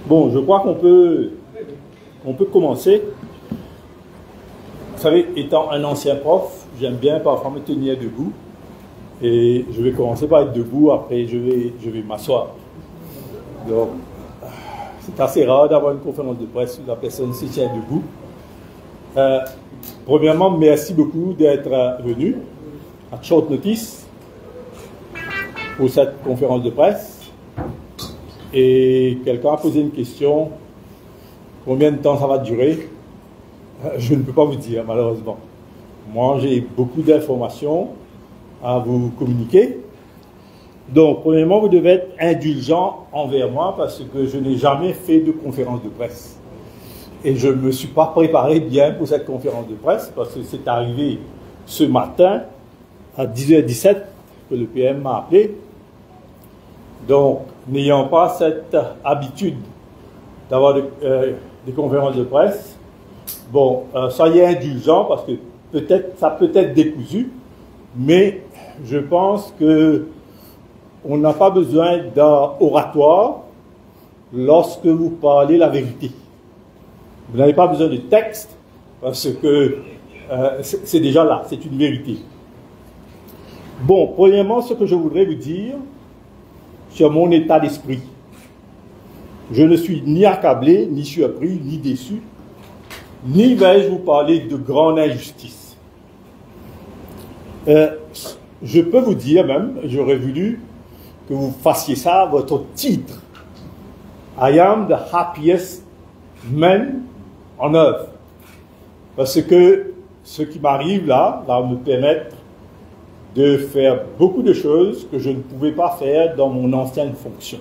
Bon, je crois qu'on peut commencer. Vous savez, étant un ancien prof, j'aime bien parfois me tenir debout. Et je vais commencer par être debout, après je vais m'asseoir. Donc, c'est assez rare d'avoir une conférence de presse où la personne se tient debout. Premièrement, merci beaucoup d'être venu à short notice pour cette conférence de presse. Et quelqu'un a posé une question. Combien de temps ça va durer? Je ne peux pas vous dire, malheureusement. Moi, j'ai beaucoup d'informations à vous communiquer. Donc, premièrement, vous devez être indulgent envers moi parce que je n'ai jamais fait de conférence de presse. Et je ne me suis pas préparé bien pour cette conférence de presse parce que c'est arrivé ce matin à 10h17 que le PM m'a appelé. Donc, n'ayant pas cette habitude d'avoir des conférences de presse, bon, soyez indulgents parce que ça peut être décousu, mais je pense que on n'a pas besoin d'un oratoire lorsque vous parlez la vérité. Vous n'avez pas besoin de texte parce que c'est déjà là, c'est une vérité. Bon, premièrement, ce que je voudrais vous dire sur mon état d'esprit. Je ne suis ni accablé, ni surpris, ni déçu, ni vais-je vous parler de grande injustice. Je peux vous dire même, j'aurais voulu que vous fassiez ça à votre titre. I am the happiest man on earth. Parce que ce qui m'arrive là va me permettre de faire beaucoup de choses que je ne pouvais pas faire dans mon ancienne fonction.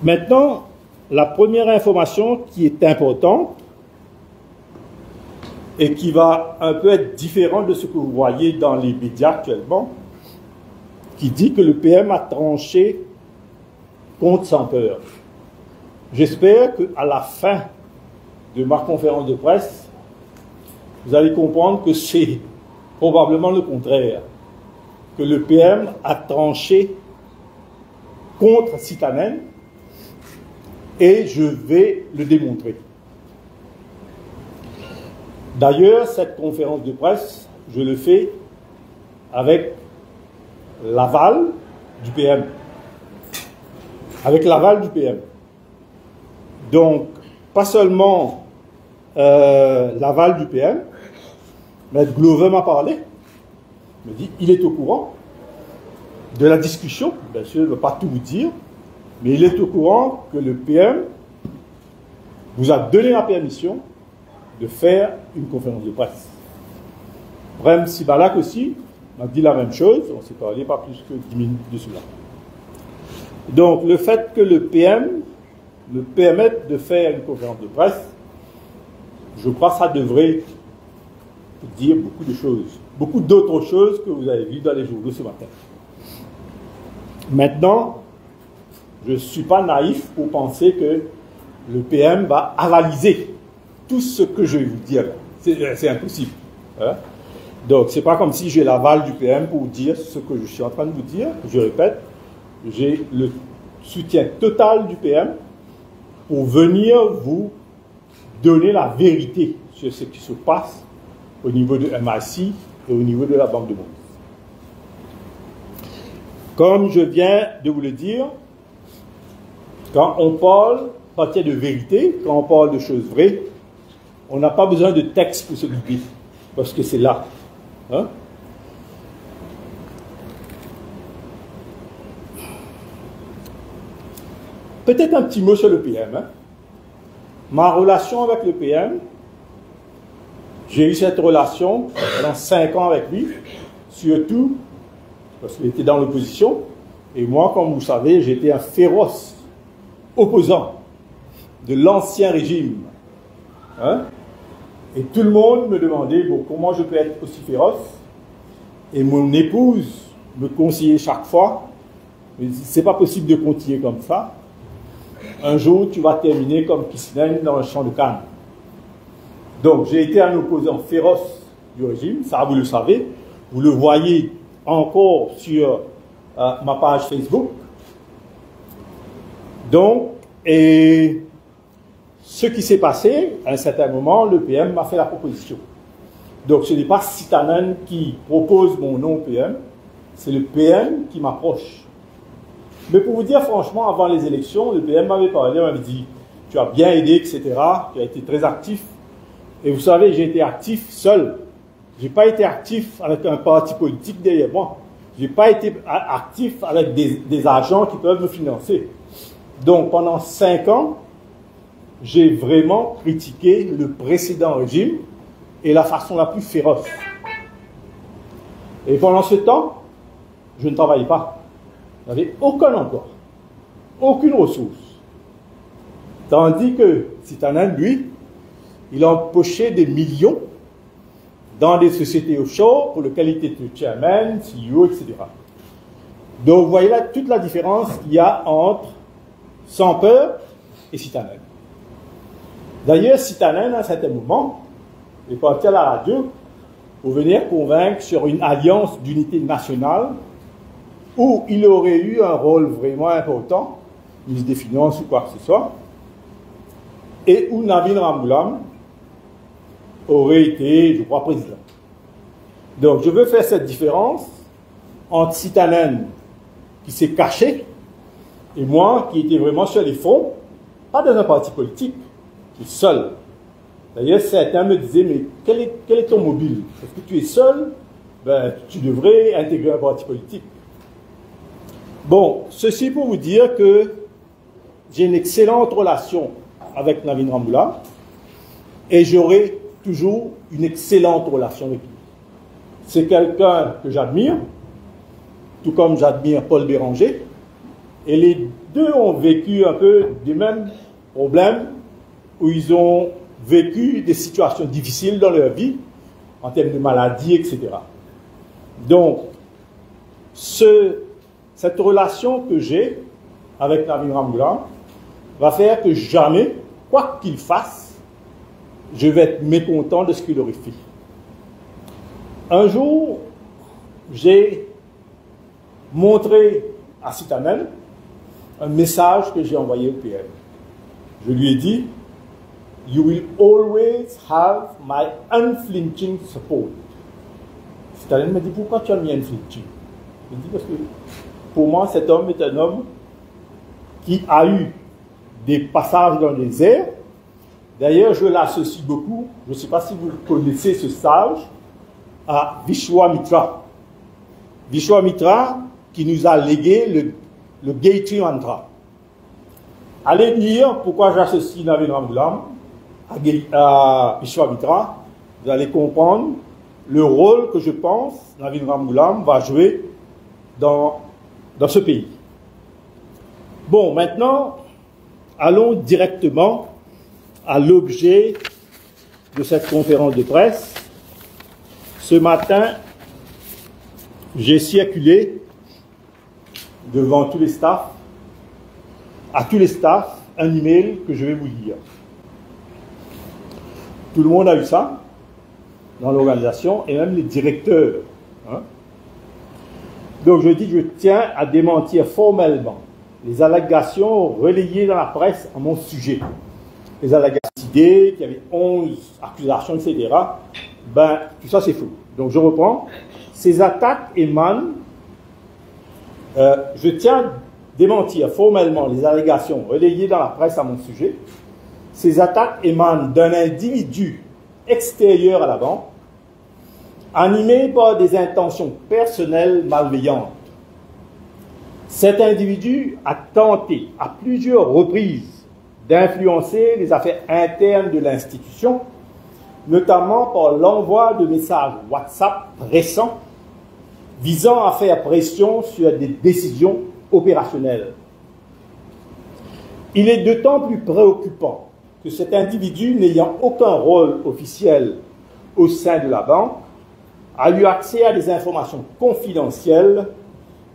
Maintenant, la première information qui est importante et qui va un peu être différente de ce que vous voyez dans les médias actuellement, qui dit que le PM a tranché contre sans peur. J'espère qu'à la fin de ma conférence de presse, vous allez comprendre que c'est probablement le contraire, que le PM a tranché contre Sitanen et je vais le démontrer. D'ailleurs, cette conférence de presse, je le fais avec l'aval du PM. Avec l'aval du PM. Donc, pas seulement l'aval du PM, mais Glover m'a parlé, me dit il est au courant de la discussion. Bien sûr, il ne veut pas tout vous dire, mais il est au courant que le PM vous a donné la permission de faire une conférence de presse. Brem Sibalak aussi m'a dit la même chose, on s'est parlé pas plus que 10 minutes de cela. Donc, le fait que le PM me permette de faire une conférence de presse, je crois que ça devrait dire beaucoup de choses, beaucoup d'autres choses que vous avez vues dans les journaux ce matin. Maintenant, je ne suis pas naïf pour penser que le PM va avaliser tout ce que je vais vous dire. C'est impossible. Hein? Donc, ce n'est pas comme si j'ai l'aval du PM pour vous dire ce que je suis en train de vous dire. Je répète, j'ai le soutien total du PM pour venir vous donner la vérité sur ce qui se passe au niveau de MIC et au niveau de la Banque de Monde. Comme je viens de vous le dire, quand on parle partir de vérité, quand on parle de choses vraies, on n'a pas besoin de texte pour se guider, parce que c'est là. Hein? Peut-être un petit mot sur le PM. Hein? Ma relation avec le PM, j'ai eu cette relation pendant 5 ans avec lui, surtout parce qu'il était dans l'opposition. Et moi, comme vous savez, j'étais un féroce opposant de l'ancien régime. Hein? Et tout le monde me demandait bon, comment je peux être aussi féroce. Et mon épouse me conseillait chaque fois, c'est pas possible de continuer comme ça. Un jour, tu vas terminer comme Kissinen dans le champ de Cannes. Donc, j'ai été un opposant féroce du régime, ça vous le savez. Vous le voyez encore sur ma page Facebook. Donc, Et ce qui s'est passé, à un certain moment, le PM m'a fait la proposition. Donc ce n'est pas Sitanen qui propose mon nom au PM, c'est le PM qui m'approche. Mais pour vous dire franchement, avant les élections, le PM m'avait parlé, m'avait dit « Tu as bien aidé, etc. Tu as été très actif. » Et vous savez, j'ai été actif seul. Je n'ai pas été actif avec un parti politique derrière moi. Je n'ai pas été actif avec des agents qui peuvent me financer. Donc pendant 5 ans, j'ai vraiment critiqué le précédent régime et la façon la plus féroce. Et pendant ce temps, je ne travaillais pas. Je n'avais aucun emploi, aucune ressource. Tandis que Sitanen, lui, il a empoché des millions dans des sociétés offshore pour lesquelles il était chairman, CEO, etc. Donc vous voyez là toute la différence qu'il y a entre Sans Peur et Sitanen. D'ailleurs, Sitanen, à un certain moment, est parti à la radio pour venir convaincre sur une alliance d'unité nationale où il aurait eu un rôle vraiment important, ministre des Finances ou quoi que ce soit, et où Navin Ramgoolam aurait été, je crois, président. Donc, je veux faire cette différence entre Sitanen, qui s'est caché, et moi, qui était vraiment sur les fonds, pas dans un parti politique, qui est seul. D'ailleurs, certains me disaient, mais quel est ton mobile? Est-ce que tu es seul? Ben, tu devrais intégrer un parti politique. Bon, ceci pour vous dire que j'ai une excellente relation avec Navin Ramgoolam, et j'aurai toujours une excellente relation avec lui. C'est quelqu'un que j'admire, tout comme j'admire Paul Béranger, et les deux ont vécu un peu des mêmes problèmes, où ils ont vécu des situations difficiles dans leur vie, en termes de maladie, etc. Donc, cette relation que j'ai avec Navin Ramgoolam va faire que jamais, quoi qu'il fasse, je vais être mécontent de ce qu'il aurait fait. Un jour, j'ai montré à Sitanen un message que j'ai envoyé au PM. Je lui ai dit « You will always have my unflinching support ». Sitanen m'a dit « Pourquoi tu as mis unflinching ?» Je lui ai dit « Parce que pour moi, cet homme est un homme qui a eu des passages dans les airs. D'ailleurs, je l'associe beaucoup, je ne sais pas si vous connaissez ce sage, à Vishwamitra. Vishwamitra qui nous a légué le Gayatri Mantra. Allez lire pourquoi j'associe Navin Ramgoolam à Vishwamitra. Vous allez comprendre le rôle que je pense Navin Ramgoolam va jouer dans ce pays. Bon, maintenant, allons directement à l'objet de cette conférence de presse. Ce matin, j'ai circulé devant tous les staffs, à tous les staffs, un email que je vais vous lire. Tout le monde a eu ça dans l'organisation, et même les directeurs. Hein. Donc je dis, je tiens à démentir formellement les allégations relayées dans la presse à mon sujet. Les allégations d'idées, qu'il y avait 11 accusations, etc. Ben, tout ça c'est faux. Donc je reprends. Ces attaques émanent, je tiens à démentir formellement les allégations relayées dans la presse à mon sujet. Ces attaques émanent d'un individu extérieur à la banque, animé par des intentions personnelles malveillantes. Cet individu a tenté à plusieurs reprises d'influencer les affaires internes de l'institution, notamment par l'envoi de messages WhatsApp récents visant à faire pression sur des décisions opérationnelles. Il est d'autant plus préoccupant que cet individu, n'ayant aucun rôle officiel au sein de la banque, a eu accès à des informations confidentielles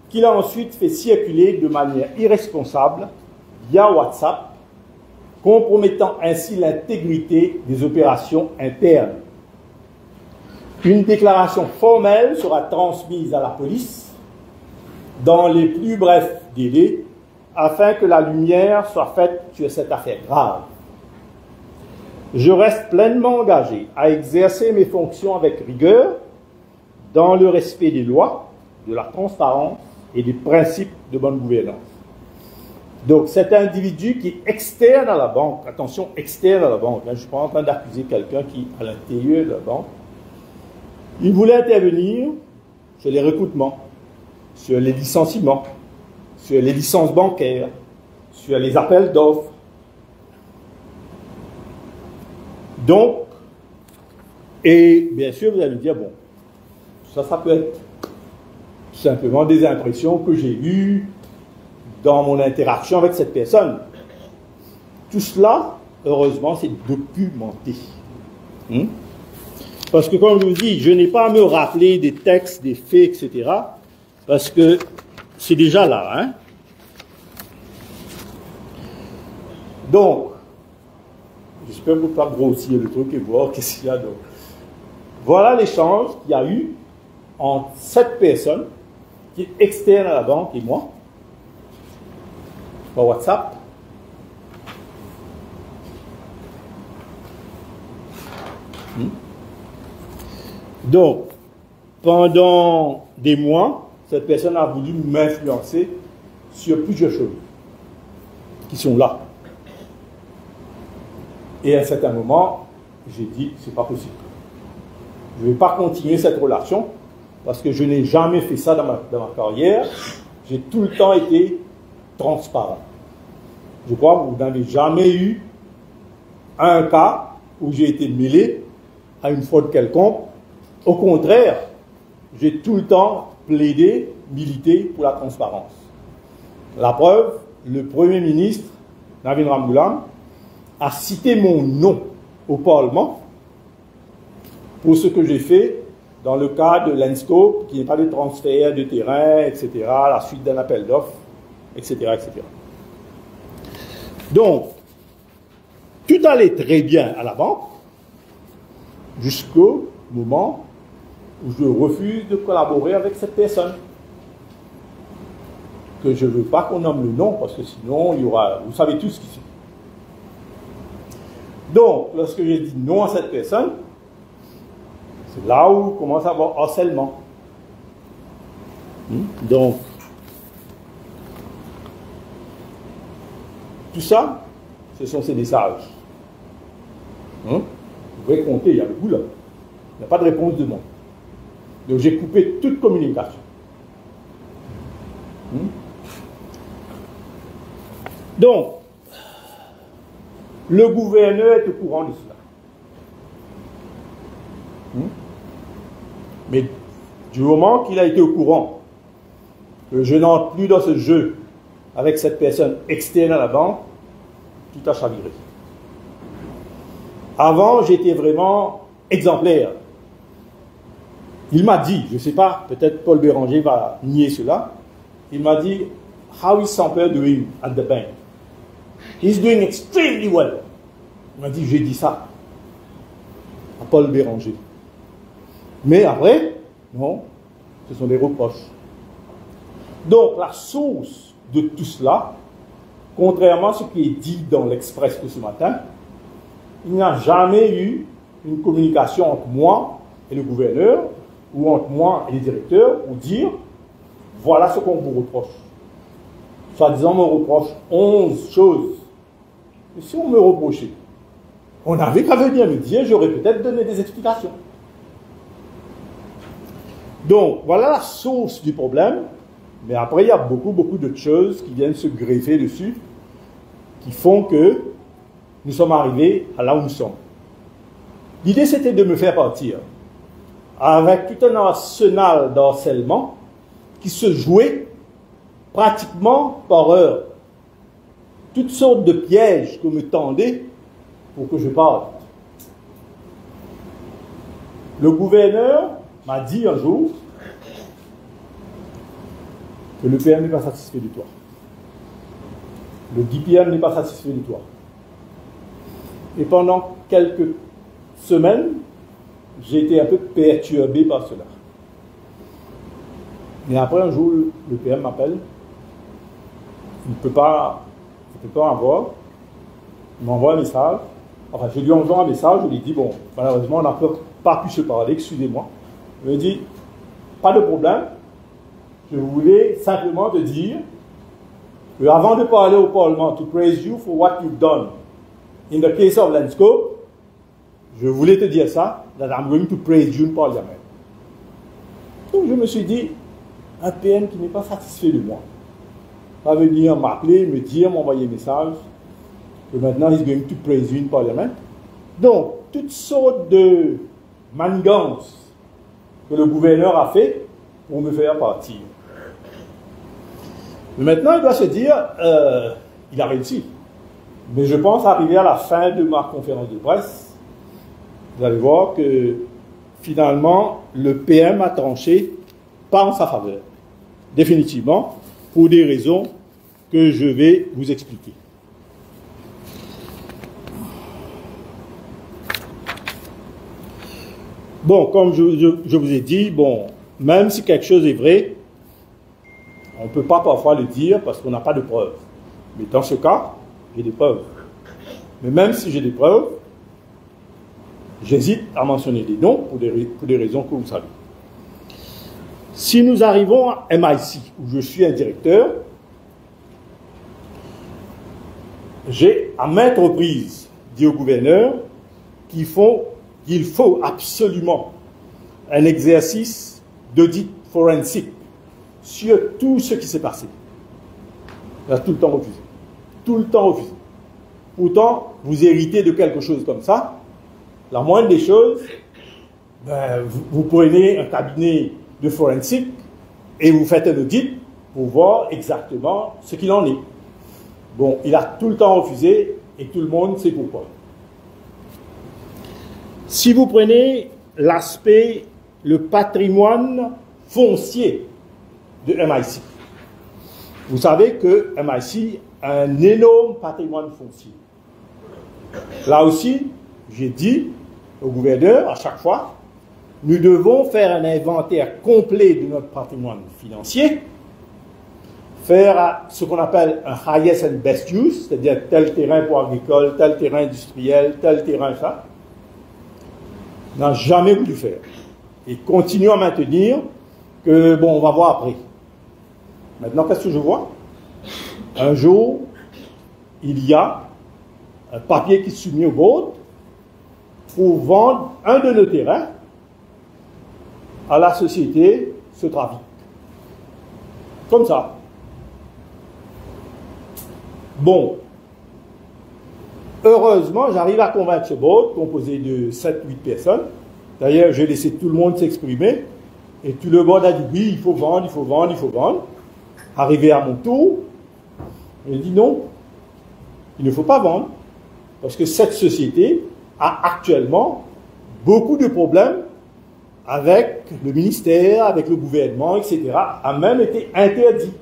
qu'il a ensuite fait circuler de manière irresponsable via WhatsApp, compromettant ainsi l'intégrité des opérations internes. Une déclaration formelle sera transmise à la police dans les plus brefs délais afin que la lumière soit faite sur cette affaire grave. Je reste pleinement engagé à exercer mes fonctions avec rigueur, dans le respect des lois, de la transparence et des principes de bonne gouvernance. Donc cet individu qui est externe à la banque, attention, externe à la banque, hein, je ne suis pas en train d'accuser quelqu'un qui est à l'intérieur de la banque, il voulait intervenir sur les recrutements, sur les licenciements, sur les licences bancaires, sur les appels d'offres. Donc, et bien sûr, vous allez me dire, bon, ça peut être tout simplement des impressions que j'ai eues dans mon interaction avec cette personne. Tout cela, heureusement, c'est documenté. Parce que, comme je vous dis, je n'ai pas à me rappeler des textes, des faits, etc. Parce que c'est déjà là. Hein? Donc, j'espère que vous ne pouvez pas grossir le truc et voir qu'est-ce qu'il y a d'autre. Voilà l'échange qu'il y a eu entre cette personne qui est externe à la banque et moi, par WhatsApp. Donc, pendant des mois, cette personne a voulu m'influencer sur plusieurs choses qui sont là. Et à un certain moment, j'ai dit, c'est pas possible. Je ne vais pas continuer cette relation parce que je n'ai jamais fait ça dans ma carrière. J'ai tout le temps été transparent. Je crois que vous n'avez jamais eu un cas où j'ai été mêlé à une fraude quelconque. Au contraire, j'ai tout le temps plaidé, milité pour la transparence. La preuve, le Premier ministre, Navin Ramgoolam, a cité mon nom au Parlement pour ce que j'ai fait dans le cas de l'ENSCO, qui n'est pas de transfert de terrain, etc., à la suite d'un appel d'offres, etc., etc. Donc, tout allait très bien à la banque, jusqu'au moment où je refuse de collaborer avec cette personne. Que je ne veux pas qu'on nomme le nom, parce que sinon, il y aura... Vous savez tous ce qui c'est. Donc, lorsque j'ai dit non à cette personne, c'est là où commence à avoir harcèlement. Donc, tout ça, ce sont ces messages. Vous pouvez compter, il y a le bout là. Il n'y a pas de réponse de non. Donc, j'ai coupé toute communication. Donc, le gouverneur est au courant de cela. Mais du moment qu'il a été au courant que je n'entre plus dans ce jeu avec cette personne externe à la banque, tout a chaviré. Avant, j'étais vraiment exemplaire. Il m'a dit, je ne sais pas, peut-être Paul Béranger va nier cela, il m'a dit, how is Samper doing at the bank? He's doing extremely well. Il m'a dit, j'ai dit ça à Paul Béranger. Mais après, non, ce sont des reproches. Donc, la source de tout cela, contrairement à ce qui est dit dans l'Express de ce matin, il n'y a jamais eu une communication entre moi et le gouverneur, ou entre moi et les directeurs, pour dire, voilà ce qu'on vous reproche. Soi-disant, on me reproche 11 choses. Et si on me reprochait, on n'avait qu'à venir me dire, j'aurais peut-être donné des explications. Donc, voilà la source du problème. Mais après, il y a beaucoup d'autres choses qui viennent se greffer dessus, qui font que nous sommes arrivés à là où nous sommes. L'idée, c'était de me faire partir avec tout un arsenal d'harcèlement qui se jouait pratiquement par heure. Toutes sortes de pièges que me tendaient pour que je parte. Le gouverneur m'a dit un jour que le PM n'est pas satisfait de toi. Le DPM n'est pas satisfait de toi. Et pendant quelques semaines, j'ai été un peu perturbé par cela. Mais après, un jour, le PM m'appelle. il ne peut pas avoir. Il m'envoie un message. Enfin, je lui envoie un message, je lui dis, bon, malheureusement, on n'a pas pu se parler, excusez-moi. Il me dit, pas de problème, je voulais simplement te dire que avant de parler au Parlement, to praise you for what you've done in the case of Landscope, je voulais te dire ça, that I'm going to praise you in Parliament. Donc je me suis dit, un PM qui n'est pas satisfait de moi va venir m'appeler, me dire, m'envoyer un message, que maintenant he's going to praise you in Parliament. Donc, toutes sortes de manigances que le gouverneur a fait pour me faire partir. Mais maintenant, il doit se dire, il a réussi. Mais je pense arriver à la fin de ma conférence de presse, vous allez voir que finalement, le PM a tranché pas en sa faveur. Définitivement, pour des raisons que je vais vous expliquer. Bon, comme je vous ai dit, bon, même si quelque chose est vrai, on ne peut pas parfois le dire parce qu'on n'a pas de preuves. Mais dans ce cas, j'ai des preuves. Mais même si j'ai des preuves, j'hésite à mentionner des noms pour des raisons que vous savez. Si nous arrivons à MIC, où je suis un directeur, j'ai à maintes reprises dit au gouverneur qu'il faut absolument un exercice d'audit forensique sur tout ce qui s'est passé. Il a tout le temps refusé. Tout le temps refusé. Pourtant, vous héritez de quelque chose comme ça. La moindre des choses, ben, vous prenez un cabinet de forensique et vous faites un audit pour voir exactement ce qu'il en est. Bon, il a tout le temps refusé et tout le monde sait pourquoi. Si vous prenez l'aspect, le patrimoine foncier de MIC, vous savez que MIC a un énorme patrimoine foncier. Là aussi, j'ai dit au gouverneur à chaque fois, nous devons faire un inventaire complet de notre patrimoine financier, faire ce qu'on appelle un highest and best use, c'est-à-dire tel terrain pour agricole, tel terrain industriel, tel terrain ça. N'a jamais voulu faire. Et continue à maintenir que, bon, on va voir après. Maintenant, qu'est-ce que je vois? Un jour, il y a un papier qui est soumis au board pour vendre un de nos terrains à la société Sotravic. Comme ça. Bon. Heureusement, j'arrive à convaincre ce board, composé de 7-8 personnes. D'ailleurs, j'ai laissé tout le monde s'exprimer. Et tout le board a dit, oui, il faut vendre, il faut vendre, il faut vendre. Arrivé à mon tour, j'ai dit non, il ne faut pas vendre. Parce que cette société a actuellement beaucoup de problèmes avec le ministère, avec le gouvernement, etc. A même été interdit.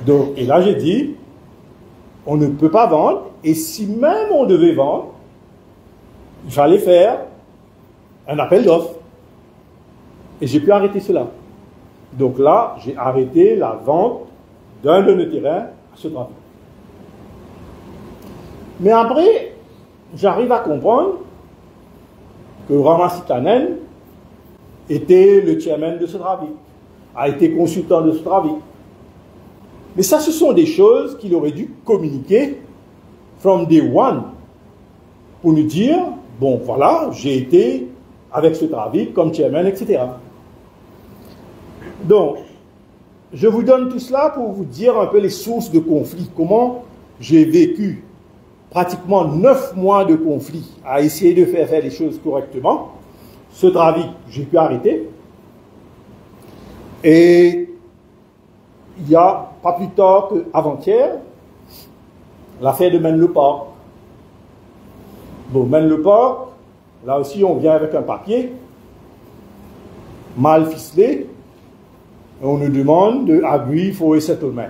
Donc, et là, j'ai dit, on ne peut pas vendre, et si même on devait vendre, il fallait faire un appel d'offres. Et j'ai pu arrêter cela. Donc là, j'ai arrêté la vente d'un de nos terrains à ce travail. Mais après, j'arrive à comprendre que Ramasitanen était le chairman de ce travail, a été consultant de ce travail. Mais ça, ce sont des choses qu'il aurait dû communiquer from day one pour nous dire, bon, voilà, j'ai été avec ce travail comme chairman, etc. Donc, je vous donne tout cela pour vous dire un peu les sources de conflit, comment j'ai vécu pratiquement 9 mois de conflit à essayer de faire les choses correctement. Ce travail, j'ai pu arrêter. Et il y a pas plus tard qu'avant-hier, l'affaire de Menlo Park. Bon, Menlo Park, là aussi on vient avec un papier mal ficelé, et on nous demande de agree for a settlement.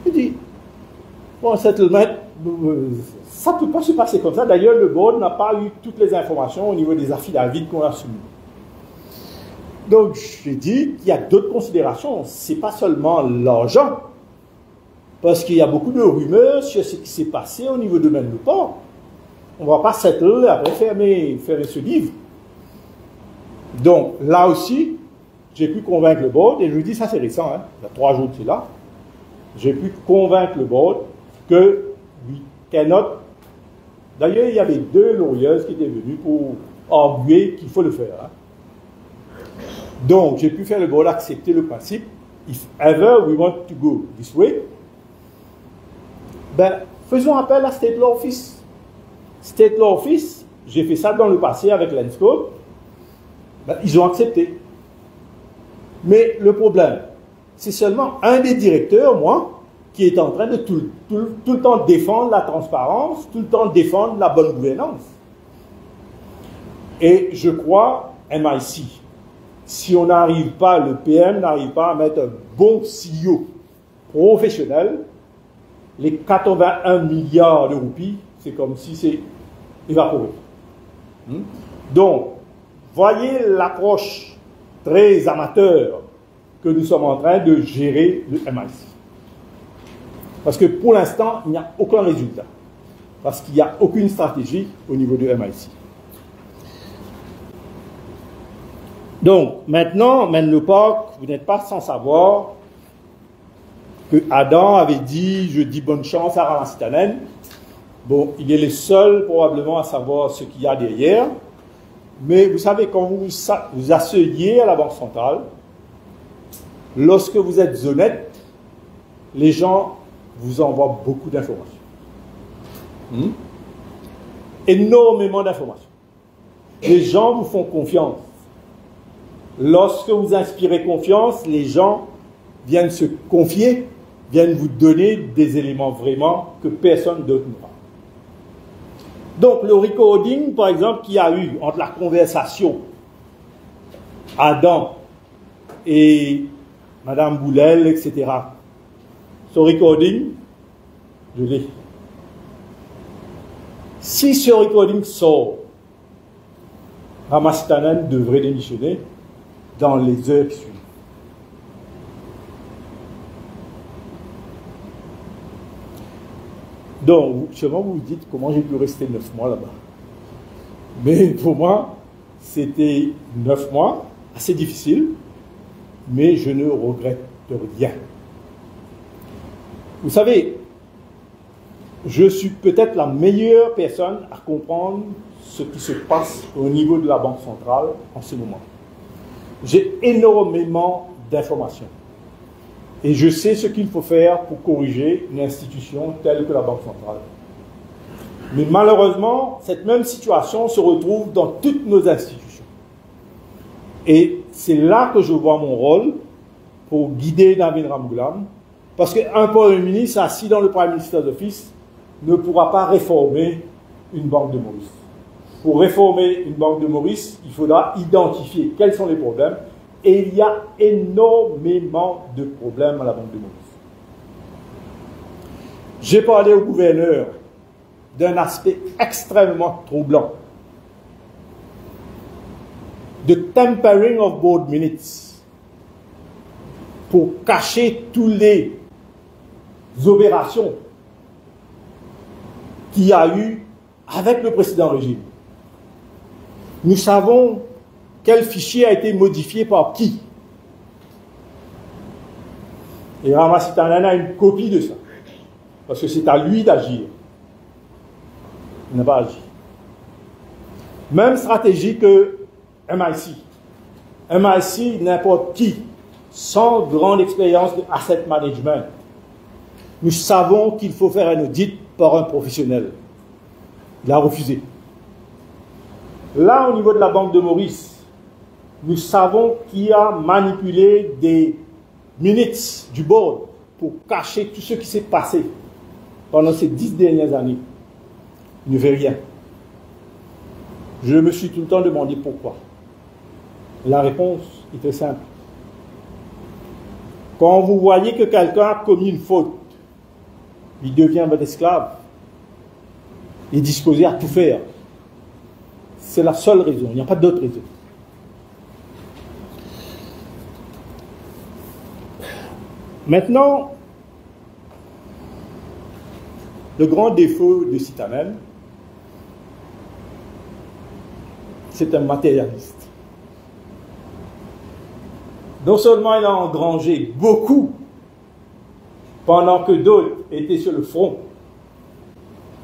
Il dit, bon, settlement, ça ne peut pas se passer comme ça. D'ailleurs, le board n'a pas eu toutes les informations au niveau des affidavits qu'on a soumis. Donc, j'ai dit qu'il y a d'autres considérations. Ce n'est pas seulement l'argent. Parce qu'il y a beaucoup de rumeurs sur ce qui s'est passé au niveau de Menlo-Port. On ne va pas s'éteindre après fermer ce livre. Donc, là aussi, j'ai pu convaincre le board, et je vous dis, ça c'est récent, hein, il y a 3 jours de cela, j'ai pu convaincre le board que we cannot. D'ailleurs, il y avait 2 lawyers qui étaient venus pour arguer qu'il faut le faire. Hein. Donc, j'ai pu faire le board accepter le principe. If ever we want to go this way, ben, faisons appel à State Law Office. State Law Office, j'ai fait ça dans le passé avec l'Enscope, ben, ils ont accepté. Mais le problème, c'est seulement un des directeurs, moi, qui est en train de tout le temps défendre la transparence, tout le temps défendre la bonne gouvernance. Et je crois, MIC, si on n'arrive pas, le PM n'arrive pas à mettre un bon CEO professionnel, les 81 milliards de roupies, c'est comme si c'est évaporé. Donc, voyez l'approche très amateur que nous sommes en train de gérer le MIC. Parce que pour l'instant, il n'y a aucun résultat. Parce qu'il n'y a aucune stratégie au niveau du MIC. Donc, maintenant, Menlo-Port, vous n'êtes pas sans savoir que Adam avait dit « Je dis bonne chance à Ramazitanen ». Bon, il est le seul probablement à savoir ce qu'il y a derrière. Mais vous savez, quand vous vous asseyez à la Banque centrale, lorsque vous êtes honnête, les gens vous envoient beaucoup d'informations. Énormément d'informations. Les gens vous font confiance. Lorsque vous inspirez confiance, les gens viennent se confier, viennent vous donner des éléments vraiment que personne d'autre n'aura. Donc, le recording, par exemple, qu'il y a eu entre la conversation Adam et Madame Boulel, etc. Ce recording, je l'ai. Si ce recording sort, Ramazitanen devrait démissionner dans les heures qui suivent. Donc, sûrement vous vous dites comment j'ai pu rester 9 mois là-bas. Mais pour moi, c'était 9 mois, assez difficile, mais je ne regrette rien. Vous savez, je suis peut-être la meilleure personne à comprendre ce qui se passe au niveau de la Banque centrale en ce moment. J'ai énormément d'informations. Et je sais ce qu'il faut faire pour corriger une institution telle que la Banque centrale. Mais malheureusement, cette même situation se retrouve dans toutes nos institutions. Et c'est là que je vois mon rôle pour guider Navin Ramgoolam, parce qu'un Premier ministre assis dans le Prime Minister's Office ne pourra pas réformer une banque de Maurice. Pour réformer une banque de Maurice, il faudra identifier quels sont les problèmes. Et il y a énormément de problèmes à la Banque de Maurice. J'ai parlé au gouverneur d'un aspect extrêmement troublant. De tampering of board minutes pour cacher toutes les opérations qu'il y a eu avec le précédent régime. Nous savons quel fichier a été modifié par qui. Et Ramazitanen a une copie de ça. Parce que c'est à lui d'agir. Il n'a pas agi. Même stratégie que MIC. MIC, n'importe qui, sans grande expérience de asset management. Nous savons qu'il faut faire un audit par un professionnel. Il a refusé. Là, au niveau de la Banque de Maurice, nous savons qui a manipulé des minutes du board pour cacher tout ce qui s'est passé pendant ces 10 dernières années. Il ne fait rien. Je me suis tout le temps demandé pourquoi. La réponse était simple. Quand vous voyez que quelqu'un a commis une faute, il devient votre esclave. Il est disposé à tout faire. C'est la seule raison. Il n'y a pas d'autre raison. Maintenant, le grand défaut de Citanen, c'est un matérialiste. Non seulement il a engrangé beaucoup pendant que d'autres étaient sur le front,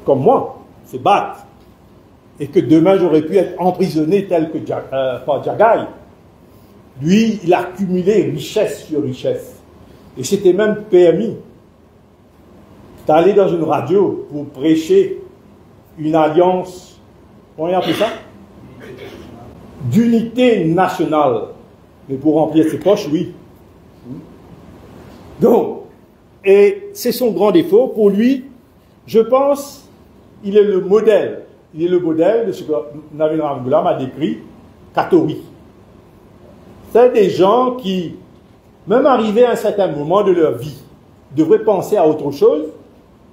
comme moi, se battre, et que demain j'aurais pu être emprisonné tel que par Jagaï. Lui, il a accumulé richesse sur richesse. Et c'était même permis d'aller dans une radio pour prêcher une alliance, comment on appelle ça? D'unité nationale. Mais pour remplir ses poches, oui. Donc, et c'est son grand défaut. Pour lui, je pense, il est le modèle. Il est le modèle de ce que Navin Ramgoolam a décrit, Katori. C'est des gens qui, même arrivés à un certain moment de leur vie, devraient penser à autre chose,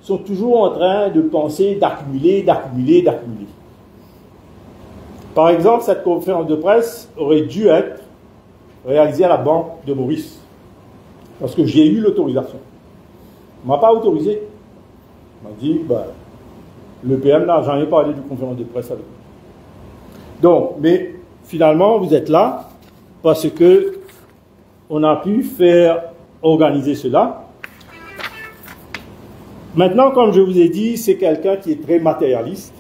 sont toujours en train de penser d'accumuler, d'accumuler, d'accumuler. Par exemple, cette conférence de presse aurait dû être réalisée à la Banque de Maurice, parce que j'ai eu l'autorisation. On ne m'a pas autorisé. On m'a dit, ben, le PM n'a jamais parlé de conférence de presse avec nous. Donc, mais finalement, vous êtes là parce que on a pu faire organiser cela. Maintenant, comme je vous ai dit, c'est quelqu'un qui est très matérialiste.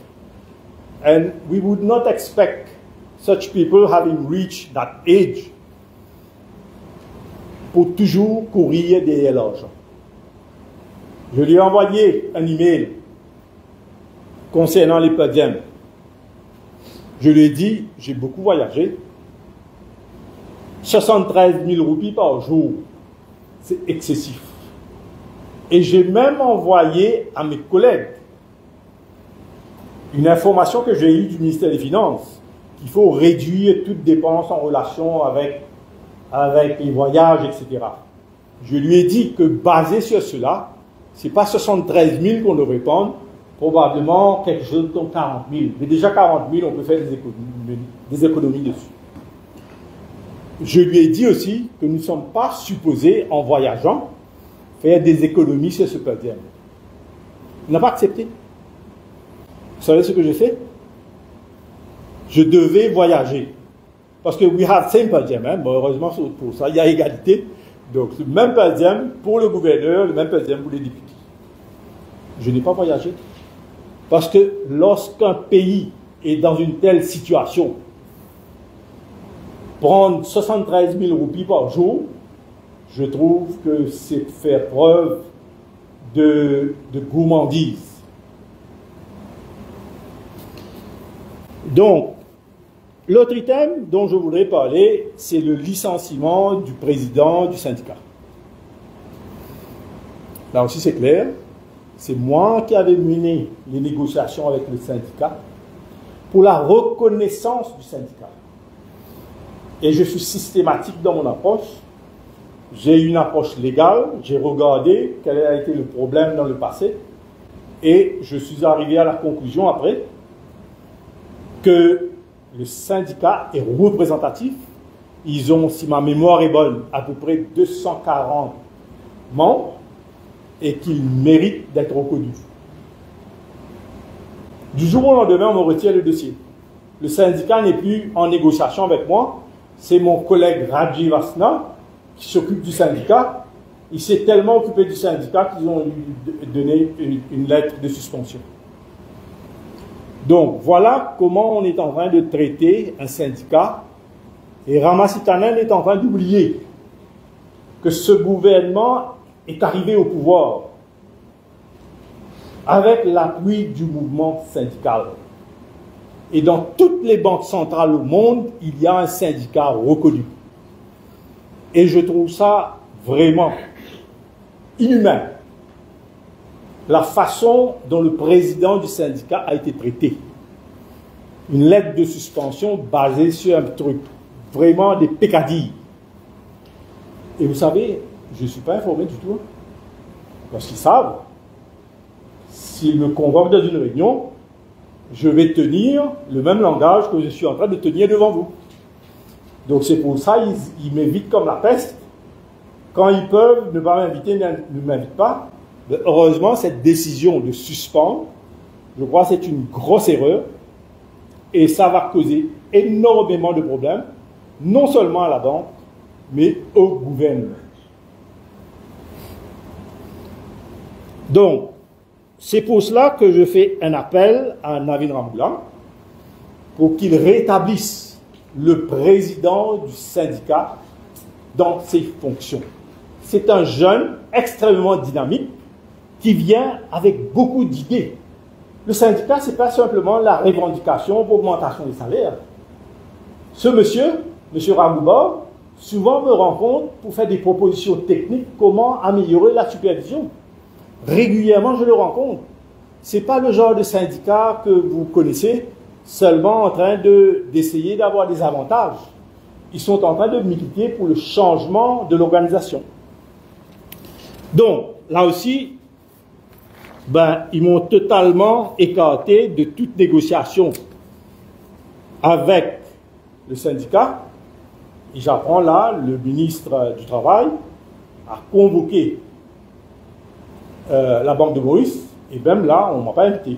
And we would not expect such people having reached that age pour toujours courir derrière l'argent. Je lui ai envoyé un email concernant les podiums. Je lui ai dit, j'ai beaucoup voyagé. 73 000 roupies par jour, c'est excessif. Et j'ai même envoyé à mes collègues une information que j'ai eue du ministère des Finances, qu'il faut réduire toute dépense en relation avec les voyages, etc. Je lui ai dit que basé sur cela, ce n'est pas 73 000 qu'on devrait prendre, probablement quelque chose comme 40 000. Mais déjà 40 000, on peut faire des économies dessus. Je lui ai dit aussi que nous ne sommes pas supposés, en voyageant, faire des économies sur ce podium. Il n'a pas accepté. Vous savez ce que j'ai fait? Je devais voyager. Parce que we have same podium, hein? Bon, heureusement pour ça, il y a égalité. Donc, le même podium pour le gouverneur, le même podium pour les députés. Je n'ai pas voyagé. Parce que lorsqu'un pays est dans une telle situation, prendre 73 000 roupies par jour, je trouve que c'est faire preuve de gourmandise. Donc, l'autre item dont je voudrais parler, c'est le licenciement du président du syndicat. Là aussi, c'est clair. C'est moi qui avais mené les négociations avec le syndicat pour la reconnaissance du syndicat. Et je suis systématique dans mon approche. J'ai une approche légale, j'ai regardé quel a été le problème dans le passé, et je suis arrivé à la conclusion après que le syndicat est représentatif. Ils ont, si ma mémoire est bonne, à peu près 240 membres et qu'ils méritent d'être reconnus. Du jour au lendemain, on me retire le dossier. Le syndicat n'est plus en négociation avec moi. C'est mon collègue Rajiv Asna qui s'occupe du syndicat. Il s'est tellement occupé du syndicat qu'ils ont donné une lettre de suspension. Donc, voilà comment on est en train de traiter un syndicat. Et Rama Sitanen est en train d'oublier que ce gouvernement est arrivé au pouvoir avec l'appui du mouvement syndical. Et dans toutes les banques centrales au monde, il y a un syndicat reconnu. Et je trouve ça vraiment inhumain. La façon dont le président du syndicat a été traité. Une lettre de suspension basée sur un truc, vraiment des peccadilles. Et vous savez, je ne suis pas informé du tout. Parce qu'ils savent, s'ils me convoquent dans une réunion, je vais tenir le même langage que je suis en train de tenir devant vous. Donc c'est pour ça qu'ils m'évitent comme la peste. quand ils peuvent ne pas m'inviter, ne m'invitent pas. Mais heureusement, cette décision de suspendre, je crois que c'est une grosse erreur et ça va causer énormément de problèmes, non seulement à la banque, mais au gouvernement. Donc, c'est pour cela que je fais un appel à Navin Ramgoolam pour qu'il rétablisse le président du syndicat dans ses fonctions. C'est un jeune extrêmement dynamique qui vient avec beaucoup d'idées. Le syndicat, ce n'est pas simplement la revendication pour augmentation des salaires. Ce monsieur, M. Ramgoolam, souvent me rencontre pour faire des propositions techniques, comment améliorer la supervision. Régulièrement, je le rencontre. Ce n'est pas le genre de syndicat que vous connaissez, seulement en train d'essayer d'avoir des avantages. Ils sont en train de militer pour le changement de l'organisation. Donc, là aussi, ils m'ont totalement écarté de toute négociation avec le syndicat. Et j'apprends là, le ministre du Travail a convoqué la Banque de Maurice, et même là, on ne m'a pas invité.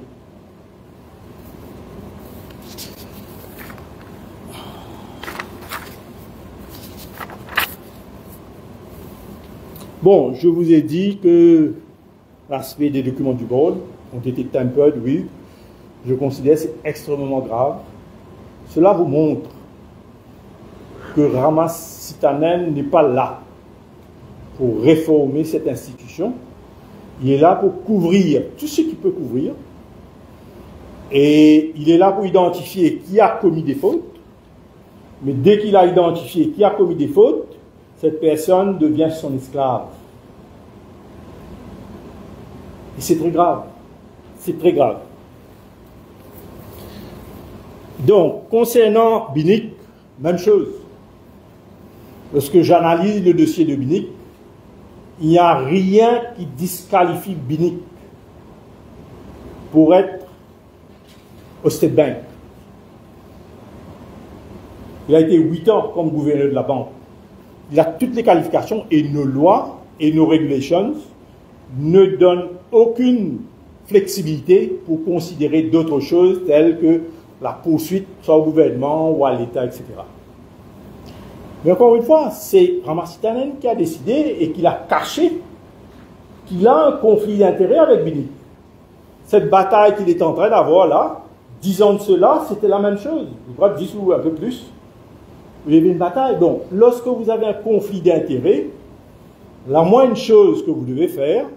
Bon, je vous ai dit que l'aspect des documents du board ont été tempered, oui. Je considère que c'est extrêmement grave. Cela vous montre que Ramas Sitanen n'est pas là pour réformer cette institution. Il est là pour couvrir tout ce qu'il peut couvrir. Et il est là pour identifier qui a commis des fautes. Mais dès qu'il a identifié qui a commis des fautes, cette personne devient son esclave. Et c'est très grave. C'est très grave. Donc, concernant Binic, même chose. Lorsque j'analyse le dossier de Binic, il n'y a rien qui disqualifie Binic pour être au State Bank. Il a été 8 ans comme gouverneur de la banque. Il a toutes les qualifications et nos lois et nos regulations ne donnent aucune flexibilité pour considérer d'autres choses telles que la poursuite soit au gouvernement ou à l'État, etc. Mais encore une fois, c'est Ramas Sitanen qui a décidé et qui l'a caché qu'il a un conflit d'intérêts avec Binic. Cette bataille qu'il est en train d'avoir là, 10 ans de cela, c'était la même chose. Je crois 10 ou un peu plus. Il y avait une bataille. Donc, lorsque vous avez un conflit d'intérêts, la moindre chose que vous devez faire,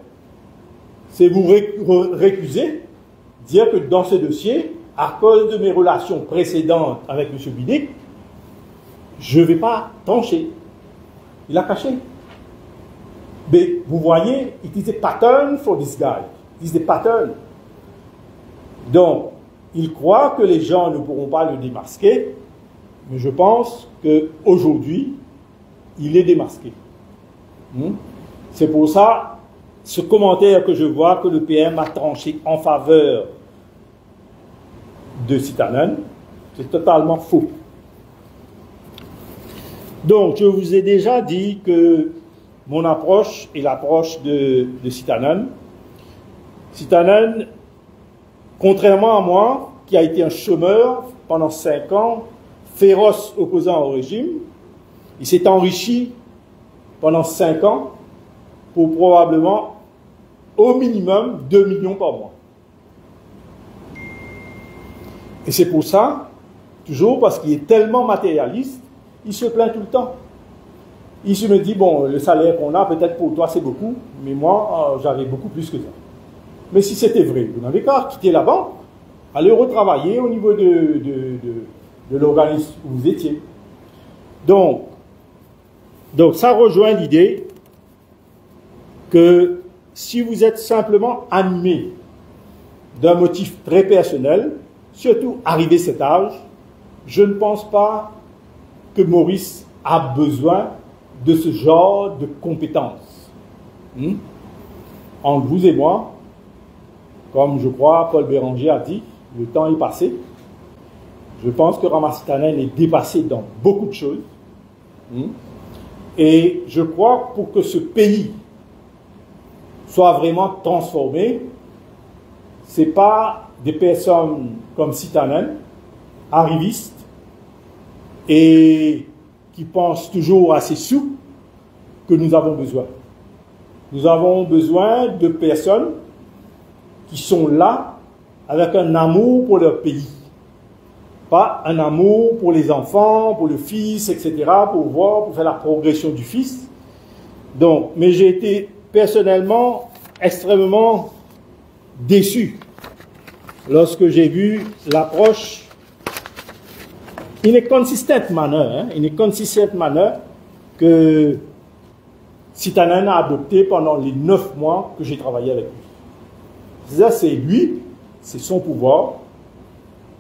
c'est vous récuser, dire que dans ce dossier, à cause de mes relations précédentes avec M. Binic, je ne vais pas trancher. Il a caché. Mais vous voyez, it is a pattern for this guy. It is a pattern. Donc, il croit que les gens ne pourront pas le démasquer, mais je pense qu'aujourd'hui, il est démasqué. C'est pour ça, ce commentaire que je vois que le PM a tranché en faveur de Sitanen, c'est totalement faux. Donc, je vous ai déjà dit que mon approche est l'approche de Sitanen. Sitanen, contrairement à moi, qui a été un chômeur pendant 5 ans, féroce opposant au régime, il s'est enrichi pendant 5 ans pour probablement au minimum 2 millions par mois. Et c'est pour ça, toujours parce qu'il est tellement matérialiste, il se plaint tout le temps. Il se me dit, bon, le salaire qu'on a, peut-être pour toi c'est beaucoup, mais moi, j'avais beaucoup plus que ça. Mais si c'était vrai, vous n'avez qu'à quitter la banque, aller retravailler au niveau de l'organisme où vous étiez. Donc, ça rejoint l'idée que si vous êtes simplement animé d'un motif très personnel, surtout arrivé à cet âge, je ne pense pas que Maurice a besoin de ce genre de compétences. Entre vous et moi, comme je crois Paul Béranger a dit, le temps est passé. Je pense que Ramas Sitanen est dépassé dans beaucoup de choses. Et je crois que pour que ce pays soit vraiment transformé, ce n'est pas des personnes comme Sitanen, arrivistes, et qui pensent toujours à ses sous, que nous avons besoin. Nous avons besoin de personnes qui sont là avec un amour pour leur pays. Pas un amour pour les enfants, pour le fils, etc., pour faire la progression du fils. Donc, mais j'ai été personnellement extrêmement déçu lorsque j'ai vu l'approche in a consistent manner que Sitanen a adopté pendant les 9 mois que j'ai travaillé avec lui. Ça, c'est lui, c'est son pouvoir.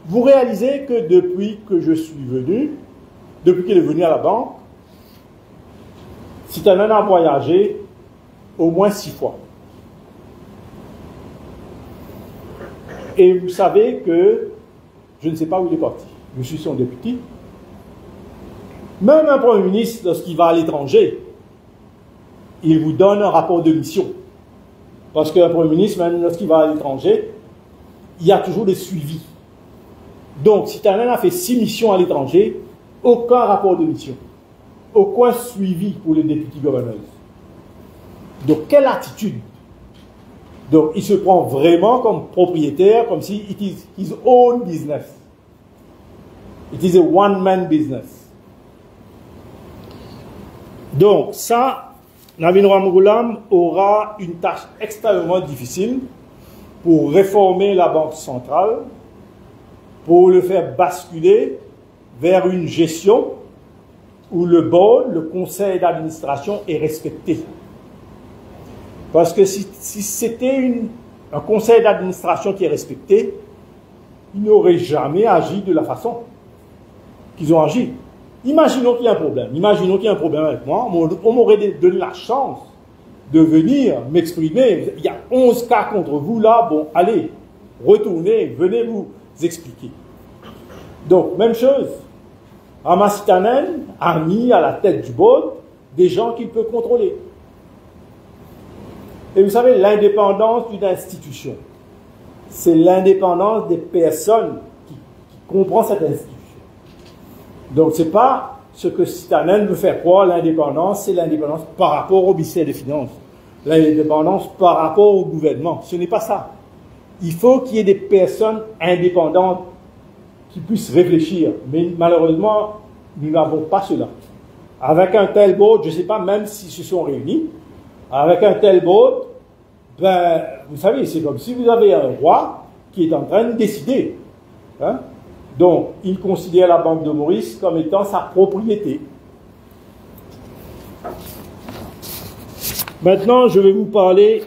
Vous réalisez que depuis que je suis venu, depuis qu'il est venu à la banque, Sitanen a voyagé au moins 6 fois. Et vous savez que je ne sais pas où il est parti. Je suis son député. Même un Premier ministre, lorsqu'il va à l'étranger, il vous donne un rapport de mission. Parce qu'un Premier ministre, même lorsqu'il va à l'étranger, il y a toujours des suivis. Donc, Sitanen a fait 6 missions à l'étranger, aucun rapport de mission. Aucun suivi pour les députés gouverneurs. Donc, quelle attitude? Donc, il se prend vraiment comme propriétaire, comme si it is his own business. It is a one-man business. Donc, ça, Navin Ramgoolam aura une tâche extrêmement difficile pour réformer la Banque centrale, pour le faire basculer vers une gestion où le board, le conseil d'administration, est respecté. Parce que si c'était un conseil d'administration qui est respecté, ils n'auraient jamais agi de la façon qu'ils ont agi. Imaginons qu'il y a un problème. Imaginons qu'il y a un problème avec moi. On m'aurait donné la chance de venir m'exprimer. Il y a 11 cas contre vous là. Bon, allez, retournez, venez vous expliquer. Donc, même chose. Sitanen a mis à la tête du board des gens qu'il peut contrôler. Et vous savez, l'indépendance d'une institution, c'est l'indépendance des personnes qui comprennent cette institution. Donc, ce n'est pas ce que Sitanen veut faire croire, l'indépendance, c'est l'indépendance par rapport au ministère des Finances. L'indépendance par rapport au gouvernement. Ce n'est pas ça. Il faut qu'il y ait des personnes indépendantes qui puissent réfléchir. Mais malheureusement, nous n'avons pas cela. Avec un tel board, je ne sais pas même s'ils se sont réunis, avec un tel board, ben, vous savez, c'est comme si vous avez un roi qui est en train de décider. Hein? Donc, il considère la Banque de Maurice comme étant sa propriété. Maintenant, je vais vous parler,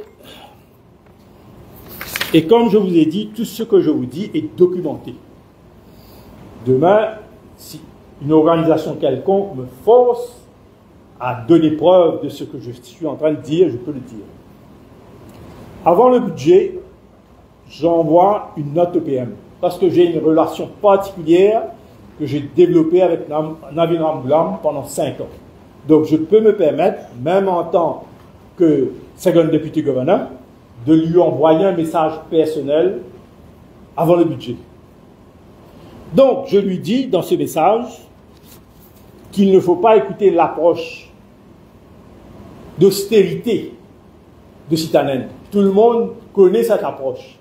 et comme je vous ai dit, tout ce que je vous dis est documenté. Demain, si une organisation quelconque me force à donner preuve de ce que je suis en train de dire, je peux le dire. Avant le budget, j'envoie une note au PM, parce que j'ai une relation particulière que j'ai développée avec Navin Ramgoolam pendant 5 ans. Donc je peux me permettre, même en tant que second deputy governor, de lui envoyer un message personnel avant le budget. Donc je lui dis dans ce message qu'il ne faut pas écouter l'approche d'austérité de Sitanen. Tout le monde connaît cette approche.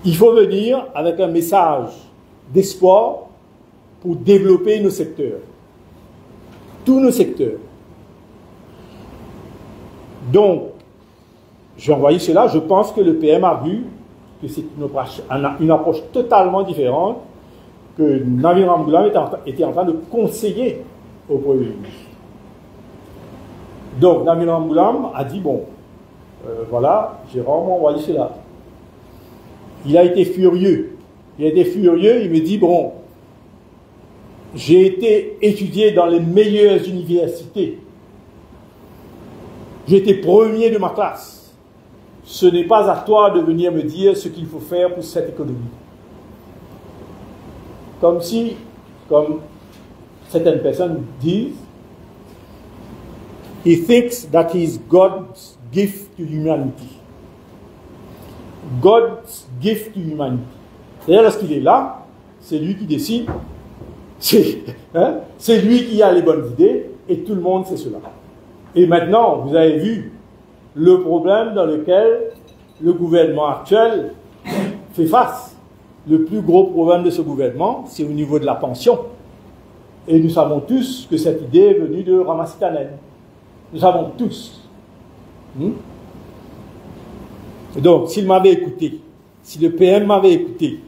Il faut venir avec un message d'espoir pour développer nos secteurs. Tous nos secteurs. Donc, j'ai envoyé cela. Je pense que le PM a vu que c'est une approche totalement différente que Navin Ramgoolam était en train de conseiller au Premier ministre. Donc, Navin Ramgoolam a dit, bon, voilà, j'ai vraiment envoyé cela. Il a été furieux. Il me dit, bon, j'ai été étudié dans les meilleures universités. J'ai été premier de ma classe. Ce n'est pas à toi de venir me dire ce qu'il faut faire pour cette économie. Comme certaines personnes disent, He thinks that he is God's gift to humanity. God's gift to humanity. C'est-à-dire, lorsqu'il est là, c'est lui qui décide, c'est lui qui a les bonnes idées, et tout le monde sait cela. Et maintenant, vous avez vu le problème dans lequel le gouvernement actuel fait face. Le plus gros problème de ce gouvernement, c'est au niveau de la pension. Et nous savons tous que cette idée est venue de Ramasitanène. Nous savons tous. Donc, s'il m'avait écouté, si le PM m'avait écouté,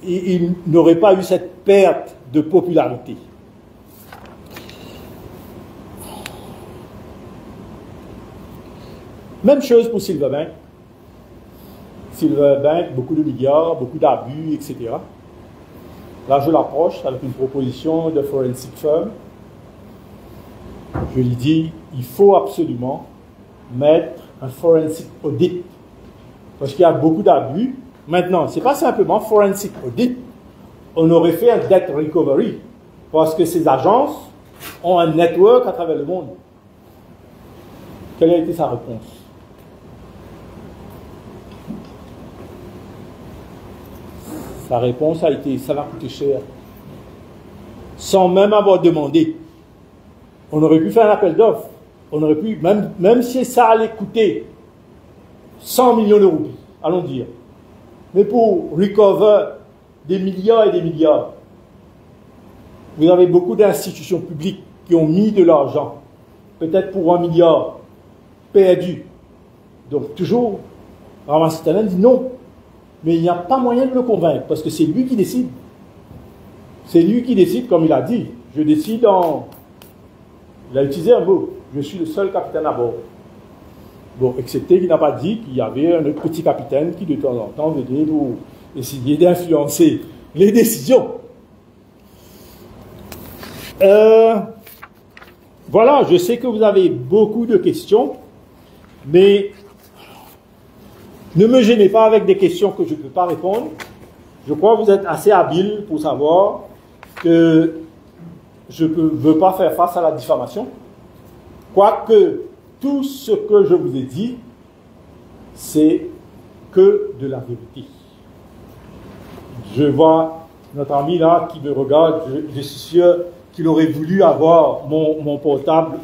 il n'aurait pas eu cette perte de popularité. Même chose pour Silverbank. Silverbank, beaucoup de milliards, beaucoup d'abus, etc. Là, je l'approche avec une proposition de forensic firm. Je lui dis, il faut absolument mettre un forensic audit. Parce qu'il y a beaucoup d'abus. Maintenant, ce n'est pas simplement forensic audit. On aurait fait un debt recovery. Parce que ces agences ont un network à travers le monde. Quelle a été sa réponse? Sa réponse a été, ça va coûter cher. Sans même avoir demandé. On aurait pu faire un appel d'offres. On aurait pu, même si ça allait coûter 100 millions de roupies, allons dire. Mais pour recover des milliards et des milliards, vous avez beaucoup d'institutions publiques qui ont mis de l'argent, peut-être pour 1 milliard, perdu. Donc toujours, Ramasitanène dit non. Mais il n'y a pas moyen de le convaincre, parce que c'est lui qui décide. C'est lui qui décide, comme il a dit. Je décide en... Il a utilisé un mot. Je suis le seul capitaine à bord. Bon, excepté qu'il n'a pas dit qu'il y avait un autre petit capitaine qui, de temps en temps, venait pour essayer d'influencer les décisions. Voilà, je sais que vous avez beaucoup de questions, mais... Ne me gênez pas avec des questions que je ne peux pas répondre. Je crois que vous êtes assez habile pour savoir que je ne veux pas faire face à la diffamation. Quoique tout ce que je vous ai dit, c'est que de la vérité. Je vois notre ami là qui me regarde, je suis sûr qu'il aurait voulu avoir mon portable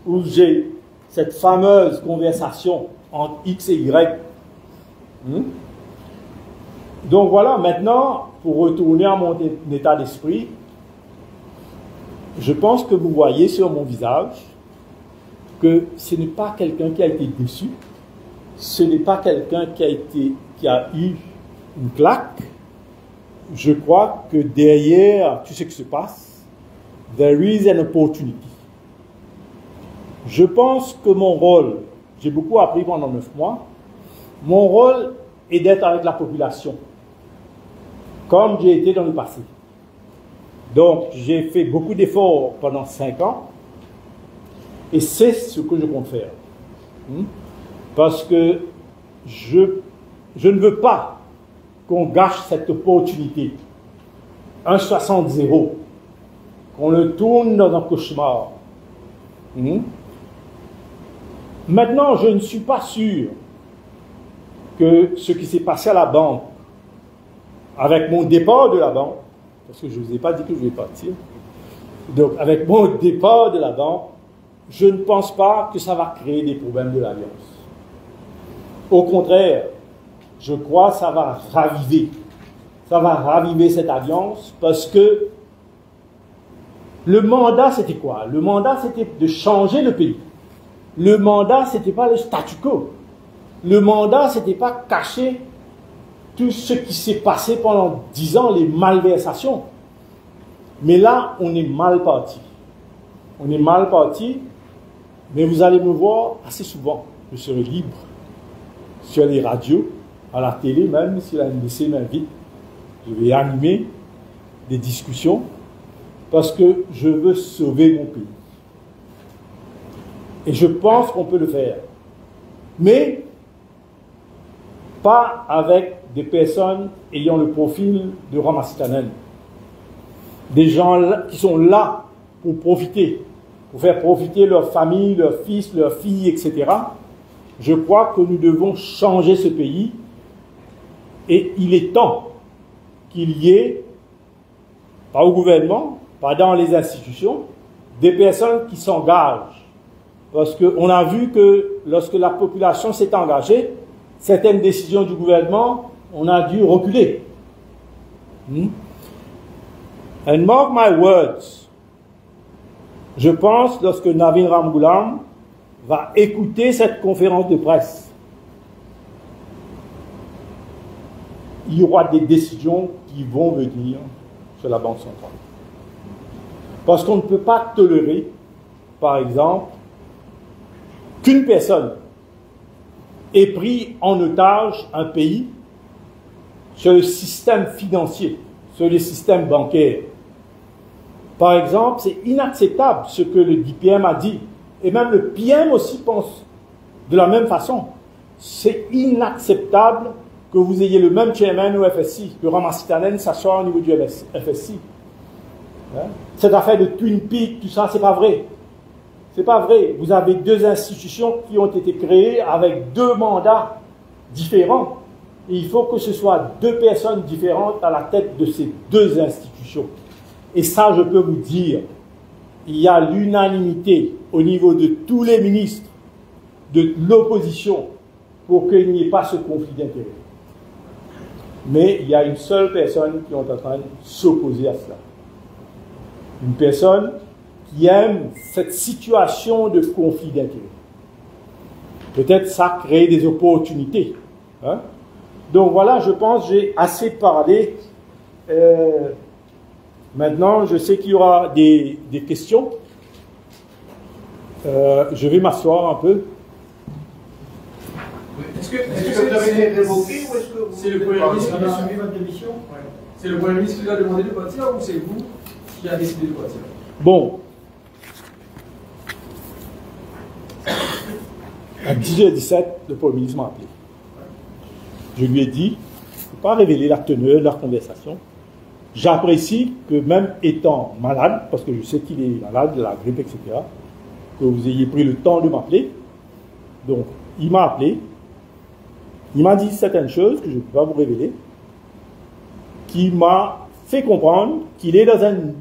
où j'ai cette fameuse conversation entre X et Y. Donc voilà, maintenant, pour retourner à mon état d'esprit, je pense que vous voyez sur mon visage que ce n'est pas quelqu'un qui a été déçu, ce n'est pas quelqu'un qui a eu une claque. Je crois que derrière tout ce qui se passe, there is an opportunity. Je pense que mon rôle, j'ai beaucoup appris pendant 9 mois, mon rôle est d'être avec la population, comme j'ai été dans le passé. Donc, j'ai fait beaucoup d'efforts pendant 5 ans, et c'est ce que je compte faire. Parce que je ne veux pas qu'on gâche cette opportunité. 1,60, qu'on le tourne dans un cauchemar. Maintenant, je ne suis pas sûr que ce qui s'est passé à la banque, avec mon départ de la banque, parce que je ne vous ai pas dit que je vais partir, donc avec mon départ de la banque, je ne pense pas que ça va créer des problèmes de l'Alliance. Au contraire, je crois que ça va raviver. Ça va raviver cette alliance parce que le mandat, c'était quoi? Le mandat, c'était de changer le pays. Le mandat, ce n'était pas le statu quo. Le mandat, ce n'était pas cacher tout ce qui s'est passé pendant 10 ans, les malversations. Mais là, on est mal parti. On est mal parti, mais vous allez me voir assez souvent. Je serai libre sur les radios, à la télé même, si la NBC m'invite. Je vais animer des discussions parce que je veux sauver mon pays. Et je pense qu'on peut le faire. Mais pas avec des personnes ayant le profil de Ramasitanène. Des gens qui sont là pour profiter, pour faire profiter leur famille, leurs fils, leurs filles, etc. Je crois que nous devons changer ce pays et il est temps qu'il y ait, pas au gouvernement, pas dans les institutions, des personnes qui s'engagent. Parce qu'on a vu que lorsque la population s'est engagée, certaines décisions du gouvernement, on a dû reculer. And mark my words, je pense, lorsque Navin Ramgoolam va écouter cette conférence de presse, il y aura des décisions qui vont venir sur la Banque centrale. Parce qu'on ne peut pas tolérer, par exemple, qu'une personne ait pris en otage un pays sur le système financier, sur le système bancaire. Par exemple, c'est inacceptable ce que le DPM a dit. Et même le PM aussi pense de la même façon. C'est inacceptable que vous ayez le même chairman au FSI, que Ramasitanen s'assoit au niveau du FSI. Cette affaire de Twin Peaks, tout ça, c'est pas vrai. C'est pas vrai. Vous avez deux institutions qui ont été créées avec deux mandats différents. Et il faut que ce soit deux personnes différentes à la tête de ces deux institutions. Et ça, je peux vous dire, il y a l'unanimité au niveau de tous les ministres de l'opposition pour qu'il n'y ait pas ce conflit d'intérêts. Mais il y a une seule personne qui est en train de s'opposer à cela. Une personne qui aime cette situation de conflit d'intérêts. Peut-être ça crée des opportunités. Hein? Donc voilà, je pense que j'ai assez parlé. Maintenant, je sais qu'il y aura des questions. Je vais m'asseoir un peu. Est-ce que vous avez révoqué ou est-ce que c'est le Premier ministre qui a suivi votre démission? C'est le Premier ministre qui vous a demandé de partir ou c'est vous qui avez décidé de partir? Bon. À 10h17, le Premier ministre m'a appelé. Je lui ai dit, je ne peux pas révéler la teneur de la conversation. J'apprécie que même étant malade, parce que je sais qu'il est malade de la grippe, etc., que vous ayez pris le temps de m'appeler. Donc, il m'a appelé. Il m'a dit certaines choses que je ne peux pas vous révéler, qui m'a fait comprendre qu'il est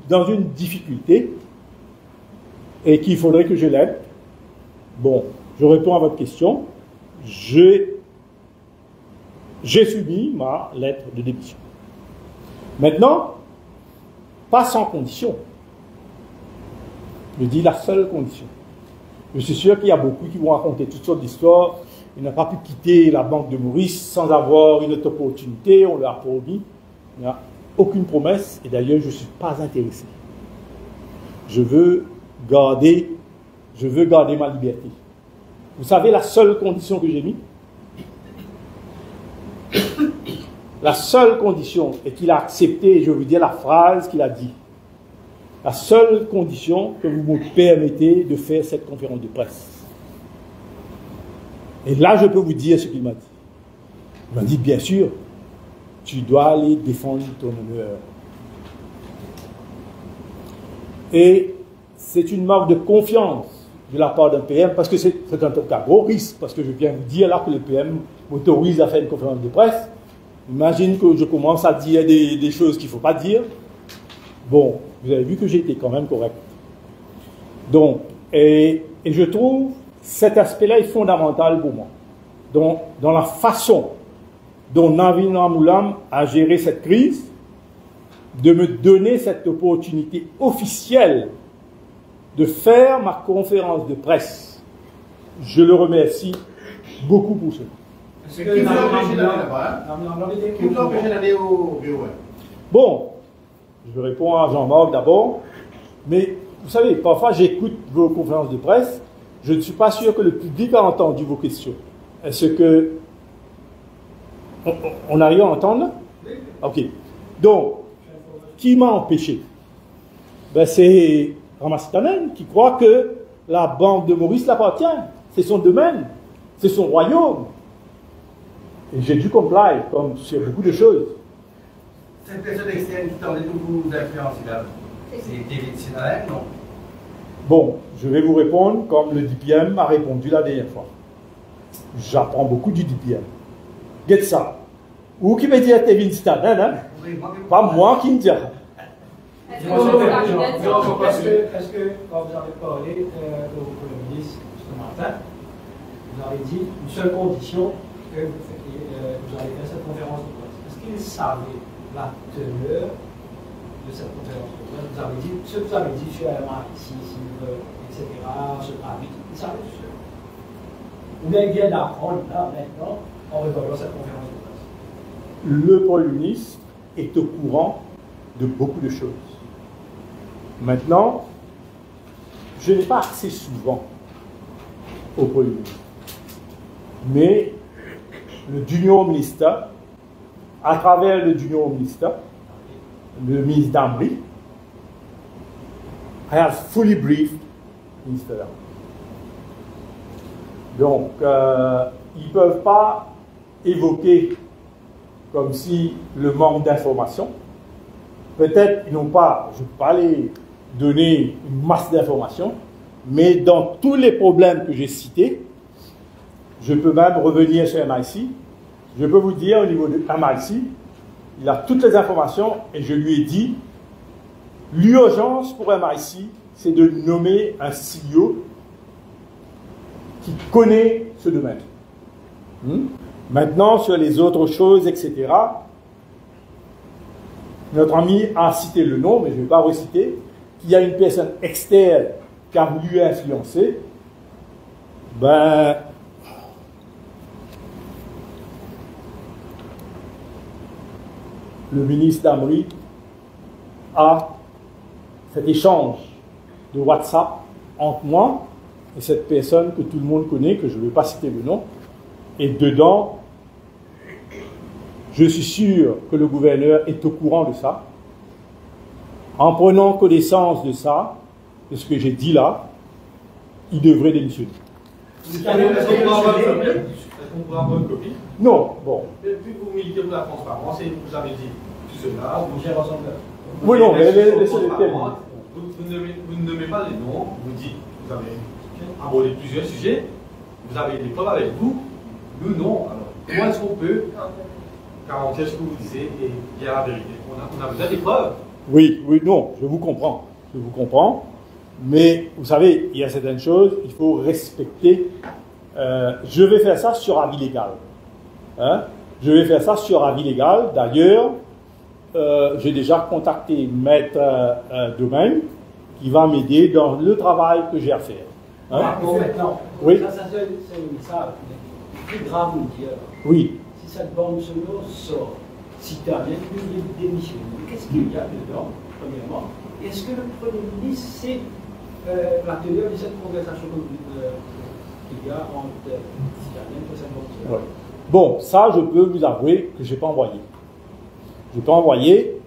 dans une difficulté et qu'il faudrait que je l'aide. Bon, je réponds à votre question. J'ai soumis ma lettre de démission. Maintenant, pas sans condition. Je dis la seule condition. Je suis sûr qu'il y a beaucoup qui vont raconter toutes sortes d'histoires. Il n'a pas pu quitter la Banque de Maurice sans avoir une autre opportunité. On l'a promis. Il n'y a aucune promesse. Et d'ailleurs, je ne suis pas intéressé. Je veux garder ma liberté. Vous savez la seule condition que j'ai mise? La seule condition est qu'il a accepté, et je vais vous dire la phrase qu'il a dit. La seule condition que vous me permettez de faire cette conférence de presse. Et là, je peux vous dire ce qu'il m'a dit. Il m'a dit, bien sûr, tu dois aller défendre ton honneur. Et c'est une marque de confiance de la part d'un PM, parce que c'est un gros risque, parce que je viens vous dire là que le PM m'autorise à faire une conférence de presse. Imagine que je commence à dire des choses qu'il ne faut pas dire. Bon, vous avez vu que j'ai été quand même correct. Donc, et je trouve cet aspect-là est fondamental pour moi. Donc, dans la façon dont Navin Ramgoolam a géré cette crise, de me donner cette opportunité officielle de faire ma conférence de presse. Je le remercie beaucoup pour cela. Qui vous a empêché d'aller là-bas? Qui vous a empêché d'aller au bureau? Bon, je réponds à Jean-Marc d'abord, mais vous savez, parfois j'écoute vos conférences de presse, je ne suis pas sûr que le public a entendu vos questions. Est-ce que on arrive à entendre? Ok. Donc, qui m'a empêché? Ben, c'est Ramasitanen qui croit que la Banque de Maurice l'appartient. C'est son domaine, c'est son royaume. Et j'ai dû comply, comme sur beaucoup de choses. Cette personne externe qui tentait de vous influencer là, c'est David Sinanen, non? Bon, je vais vous répondre comme le DPM m'a répondu la dernière fois. J'apprends beaucoup du DPM. Get ça. Ou qui me dit à Tevin Staden, hein? Pas moi qui me dira. Est-ce que quand vous avez parlé au Premier ministre ce matin, vous avez dit une seule condition que vous avez fait cette conférence de presse? Est-ce qu'il savait la teneur de cette conférence de presse? Vous avez dit, ce que vous avez dit sur MIT, etc., ce travail, il savait tout ça. Ou bien il vient d'apprendre là, maintenant, en regardant cette conférence de presse. Le Premier ministre est au courant de beaucoup de choses. Maintenant, je n'ai pas accès souvent au Premier ministre. Mais le Junior Minister, à travers le Junior Minister, le ministre Damri, I have fully briefed Minister Damri. Donc, ils ne peuvent pas évoquer comme si le manque d'informations. Peut-être ils n'ont pas, je ne peux pas les donner une masse d'informations, mais dans tous les problèmes que j'ai cités, je peux même revenir sur MIC. Je peux vous dire au niveau de MIC, il a toutes les informations et je lui ai dit, l'urgence pour MIC, c'est de nommer un CEO qui connaît ce domaine. Maintenant, sur les autres choses, etc., notre ami a cité le nom, mais je ne vais pas reciter, qu'il y a une personne externe qui a voulu influencer. Ben, le ministre Damri a cet échange de WhatsApp entre moi et cette personne que tout le monde connaît, que je ne vais pas citer le nom, et dedans, je suis sûr que le gouverneur est au courant de ça. En prenant connaissance de ça, de ce que j'ai dit là, il devrait démissionner. Est-ce qu'on pourra avoir une copie? Non, bon. Puis vous militez pour la transparence et vous avez dit tout cela. Oui, non, mais laissez-les Vous ne nommez pas les noms, vous dites, vous avez abordé plusieurs sujets, vous avez des preuves avec vous, nous non. Alors, comment est-ce qu'on peut garantir ce que vous disiez et dire la vérité? On a besoin des preuves. Oui, oui, non, je vous comprends. Je vous comprends. Mais vous savez, il y a certaines choses, il faut respecter. Je vais faire ça sur avis légal. Hein? Je vais faire ça sur avis légal. D'ailleurs, j'ai déjà contacté Maître Domaine qui va m'aider dans le travail que j'ai à faire. Hein? Bon, maintenant, oui. Ça c'est un message plus grave vous dire. Oui. Si cette bande sonore sort, si tu as même une démission, qu'est-ce qu'il y a dedans, premièrement? Est-ce que le Premier ministre sait la teneur de cette conversation qu'il y a entre Citadel et cette bande sonore? Ouais. Bon, ça, je peux vous avouer que je n'ai pas envoyé. Je n'ai pas envoyé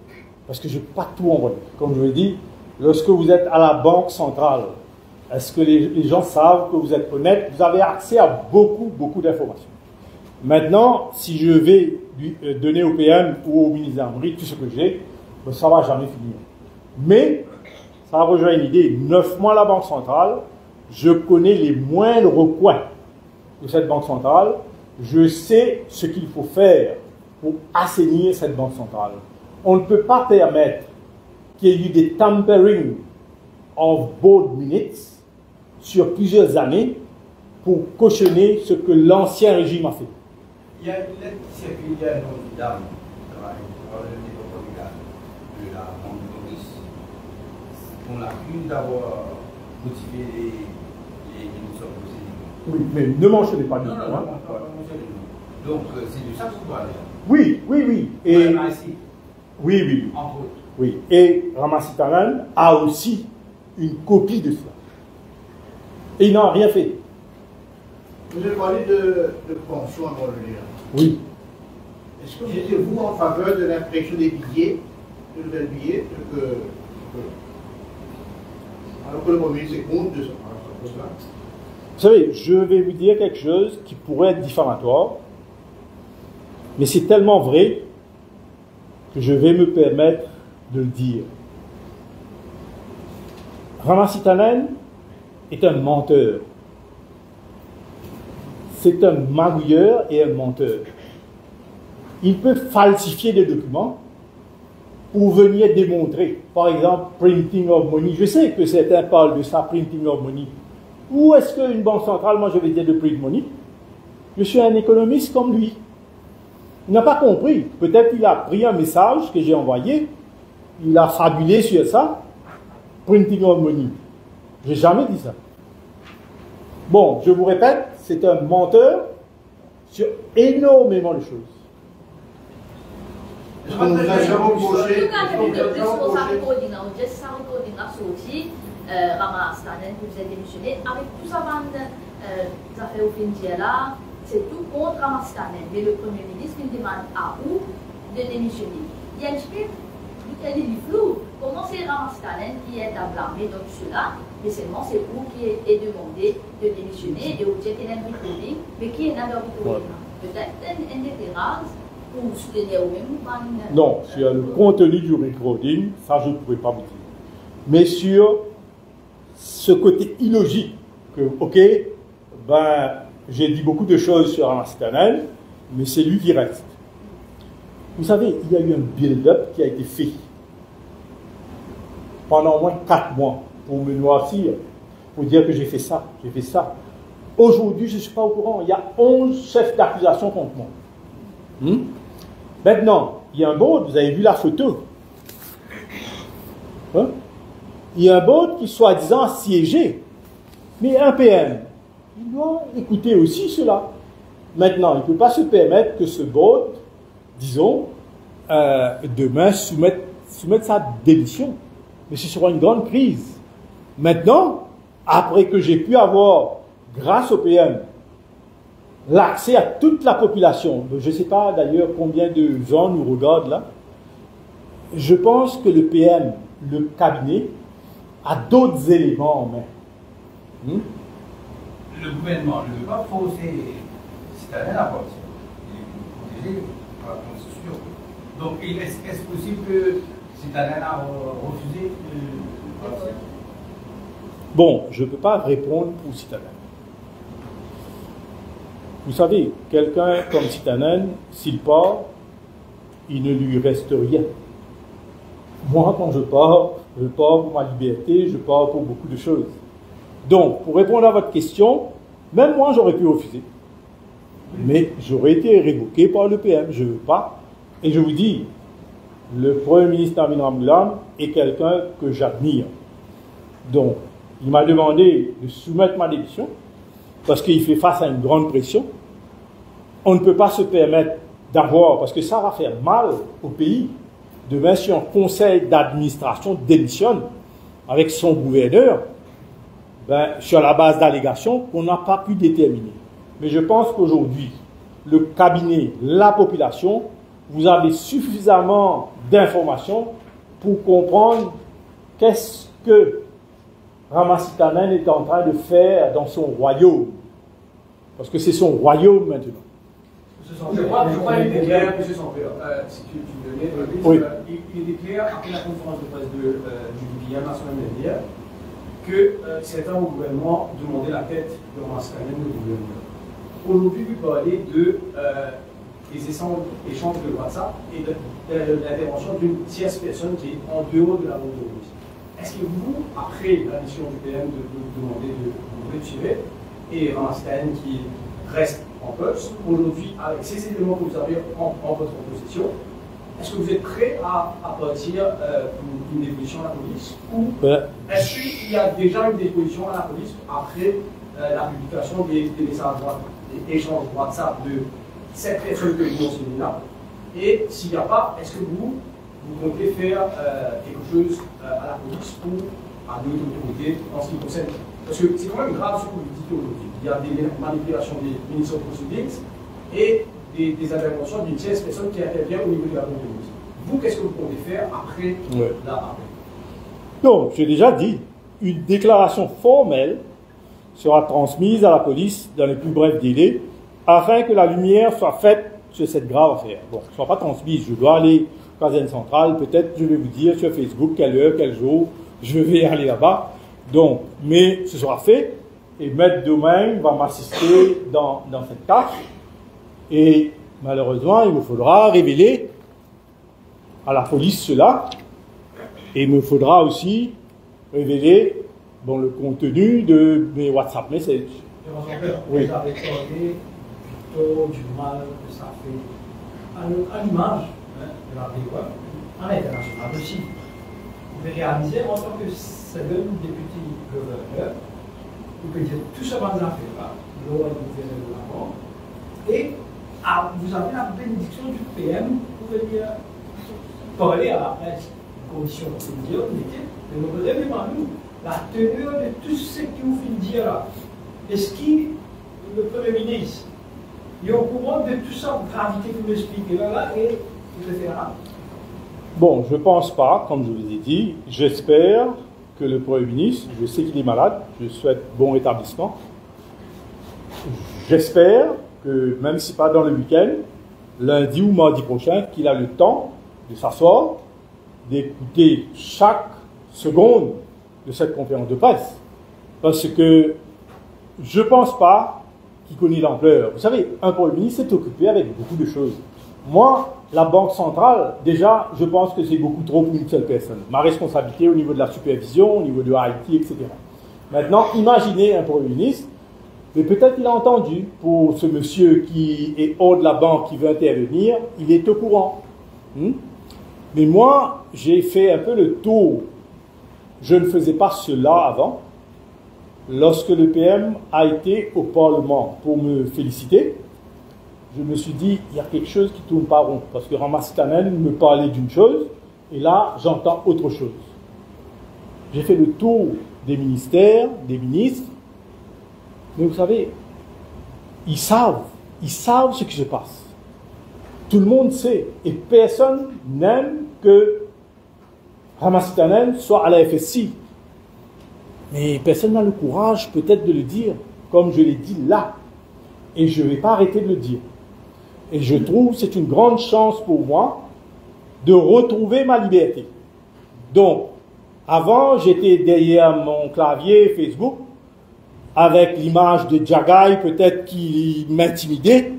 parce que je n'ai pas tout envoyé. Comme je vous l'ai dit, lorsque vous êtes à la Banque centrale, est-ce que les gens savent que vous êtes honnête? Vous avez accès à beaucoup d'informations. Maintenant, si je vais lui donner au PM ou au ministre Damri tout ce que j'ai, ben, ça ne va jamais finir. Mais, ça rejoint une idée. 9 mois à la Banque centrale, je connais les moindres coins de cette Banque centrale. Je sais ce qu'il faut faire pour assainir cette Banque centrale. On ne peut pas permettre qu'il y ait eu des tampering of board minutes sur plusieurs années pour cautionner ce que l'ancien régime a fait. Il y a une lettre qui circule, il y a une autre dame dans le développement de la banque de Maurice. On l'accuse d'avoir motivé les démissions procédures. Oui, mais ne mentionnez pas du tout. Non, pas mentionner le nom. Donc, c'est de ça qu'on doit aller. Oui. Et, oui. Entre autres. Oui. Et Ramasitaran a aussi une copie de cela. Et il n'a rien fait. Vous avez parlé de pension avant le lire. Oui. Est-ce que vous êtes-vous en faveur de l'impression des billets, de nouvelles billets, alors que le Premier ministre est contre de ça? Vous savez, je vais vous dire quelque chose qui pourrait être diffamatoire, mais c'est tellement vrai que je vais me permettre de le dire. Ramasitanen est un menteur. C'est un magouilleur et un menteur. Il peut falsifier des documents pour venir démontrer. Par exemple, printing of money. Je sais que certains parlent de ça, printing of money. Où est-ce qu'une banque centrale, moi je vais dire de print money? Je suis un économiste comme lui. Il n'a pas compris. Peut-être qu'il a pris un message que j'ai envoyé, il a fabulé sur ça, printing of money. Je n'ai jamais dit ça. Bon, je vous répète, c'est un menteur sur énormément de choses. Est-ce qu'on vous a jamais embauché? Vous êtes démissionné avec tout ça, les affaires au fin de là, c'est tout contre Ramastanen. Mais le Premier ministre qui demande à où de démissionner. Il y a un petit peu flou. Comment c'est Ramastanen qui est à blâmer dans tout cela? Mais seulement c'est vous qui est demandé de démissionner et vous êtes un recording, mais qui est un recording? Peut-être un des rares pour soutenir au même. Non, sur le contenu du recording, ça je ne pourrais pas vous dire. Mais sur ce côté illogique que, ok, ben, j'ai dit beaucoup de choses sur Ramastanen, mais c'est lui qui reste. Vous savez, il y a eu un build-up qui a été fait pendant au moins 4 mois pour me noircir, pour dire que j'ai fait ça, j'ai fait ça. Aujourd'hui, je ne suis pas au courant. Il y a 11 chefs d'accusation contre moi. Maintenant, il y a un board, vous avez vu la photo. Hein? Il y a un board qui soi-disant siégé. Mais un PM, il doit écouter aussi cela. Maintenant, il ne peut pas se permettre que ce board, disons, demain soumette sa démission. Mais ce sera une grande crise. Maintenant, après que j'ai pu avoir, grâce au PM, l'accès à toute la population, je ne sais pas d'ailleurs combien de gens nous regardent là, je pense que le PM, le cabinet, a d'autres éléments en main. Le gouvernement ne veut pas forcer Citanen à partir. Il est protégé par la Constitution. Donc, est-ce possible que Citanen a refusé de partir? Bon, je ne peux pas répondre pour Citanen. Vous savez, quelqu'un comme Citanen, s'il part, il ne lui reste rien. Moi, quand je pars pour ma liberté, je pars pour beaucoup de choses. Donc, pour répondre à votre question, même moi, j'aurais pu refuser. Mais j'aurais été révoqué par le PM. Je ne veux pas. Et je vous dis, le Premier ministre Amin Ramgoolam est quelqu'un que j'admire. Donc, il m'a demandé de soumettre ma démission parce qu'il fait face à une grande pression. On ne peut pas se permettre d'avoir, parce que ça va faire mal au pays, demain si un conseil d'administration démissionne avec son gouverneur, sur la base d'allégations qu'on n'a pas pu déterminer. Mais je pense qu'aujourd'hui, le cabinet, la population, vous avez suffisamment d'informations pour comprendre qu'est-ce que Ramastanen est en train de faire dans son royaume. Parce que c'est son royaume maintenant. Je crois qu'il était clair, M. Sampeur, si tu me donnais, oui. Il était clair après la conférence de presse du PM la semaine dernière que certains au gouvernement demandaient la tête de Ramastanen au gouvernement. Aujourd'hui, vous parlez des échanges de WhatsApp et de l'intervention d'une tierce personne qui est en dehors de la bande de Russie. Est-ce que vous, après la mission du PM de vous demander de vous retirer et Ramastanen qui reste en poste, aujourd'hui, avec ces éléments que vous avez en votre possession, est-ce que vous êtes prêt à partir une déposition à la police ou est-ce qu'il y a déjà une déposition à la police après la publication des messages, des échanges WhatsApp de cette personne que vous mentionnez là? Et s'il n'y a pas, est-ce que vous comptez faire quelque chose à la police ou à d'autres autorités en ce qui concerne? Parce que c'est quand même grave ce que vous dites aujourd'hui. Il y a des manipulations des ministres de proceedings et des interventions d'une tierce personne qui intervient au niveau de la police. Vous, qu'est-ce que vous comptez faire après Non, j'ai déjà dit, une déclaration formelle sera transmise à la police dans les plus brefs délais afin que la lumière soit faite sur cette grave affaire. Bon, ne soit pas transmise, je dois aller à la caserne centrale, peut-être je vais vous dire sur Facebook quelle heure, quel jour, je vais aller là-bas. Donc, mais ce sera fait, et Maître Domaine va m'assister dans cette tâche, et malheureusement, il me faudra révéler à la police cela, et il me faudra aussi révéler le contenu de mes WhatsApp messages. Oui. Vous avez parlé plutôt du mal que ça fait à l'image de la BOA, en international aussi. Vous pouvez réaliser en tant que second député gouverneur, vous pouvez dire tout ce qu'on a fait là, lors du gouverneur de l'avant, et vous avez la bénédiction du PM pour venir parler à la presse, condition pour dire, mais nous révélons nous la teneur de tout ce que vous venez de dire là. Est-ce que le Premier ministre est au courant de tout ça, gravité que vous expliquez là, et etc. Bon, je ne pense pas, comme je vous ai dit. J'espère que le Premier ministre, je sais qu'il est malade, je souhaite bon rétablissement. J'espère que, même si pas dans le week-end, lundi ou mardi prochain, qu'il a le temps de s'asseoir, d'écouter chaque seconde de cette conférence de presse. Parce que je ne pense pas qu'il connaît l'ampleur. Vous savez, un Premier ministre s'est occupé avec beaucoup de choses. Moi, la Banque centrale, déjà, je pense que c'est beaucoup trop pour une seule personne. Ma responsabilité au niveau de la supervision, au niveau de Haïti, etc. Maintenant, imaginez un Premier ministre, mais peut-être qu'il a entendu, pour ce monsieur qui est hors de la banque, qui veut intervenir, il est au courant. Mais moi, j'ai fait un peu le tour. Je ne faisais pas cela avant. Lorsque le PM a été au Parlement pour me féliciter, je me suis dit, il y a quelque chose qui ne tourne pas rond. Parce que Ramastanen me parlait d'une chose, et là, j'entends autre chose. J'ai fait le tour des ministères, des ministres, mais vous savez, ils savent ce qui se passe. Tout le monde sait, et personne n'aime que Ramastanen soit à la FSI. Mais personne n'a le courage peut-être de le dire, comme je l'ai dit là. Et je ne vais pas arrêter de le dire. Et je trouve que c'est une grande chance pour moi de retrouver ma liberté. Donc, avant, j'étais derrière mon clavier Facebook, avec l'image de Djagai, peut-être qui m'intimidait.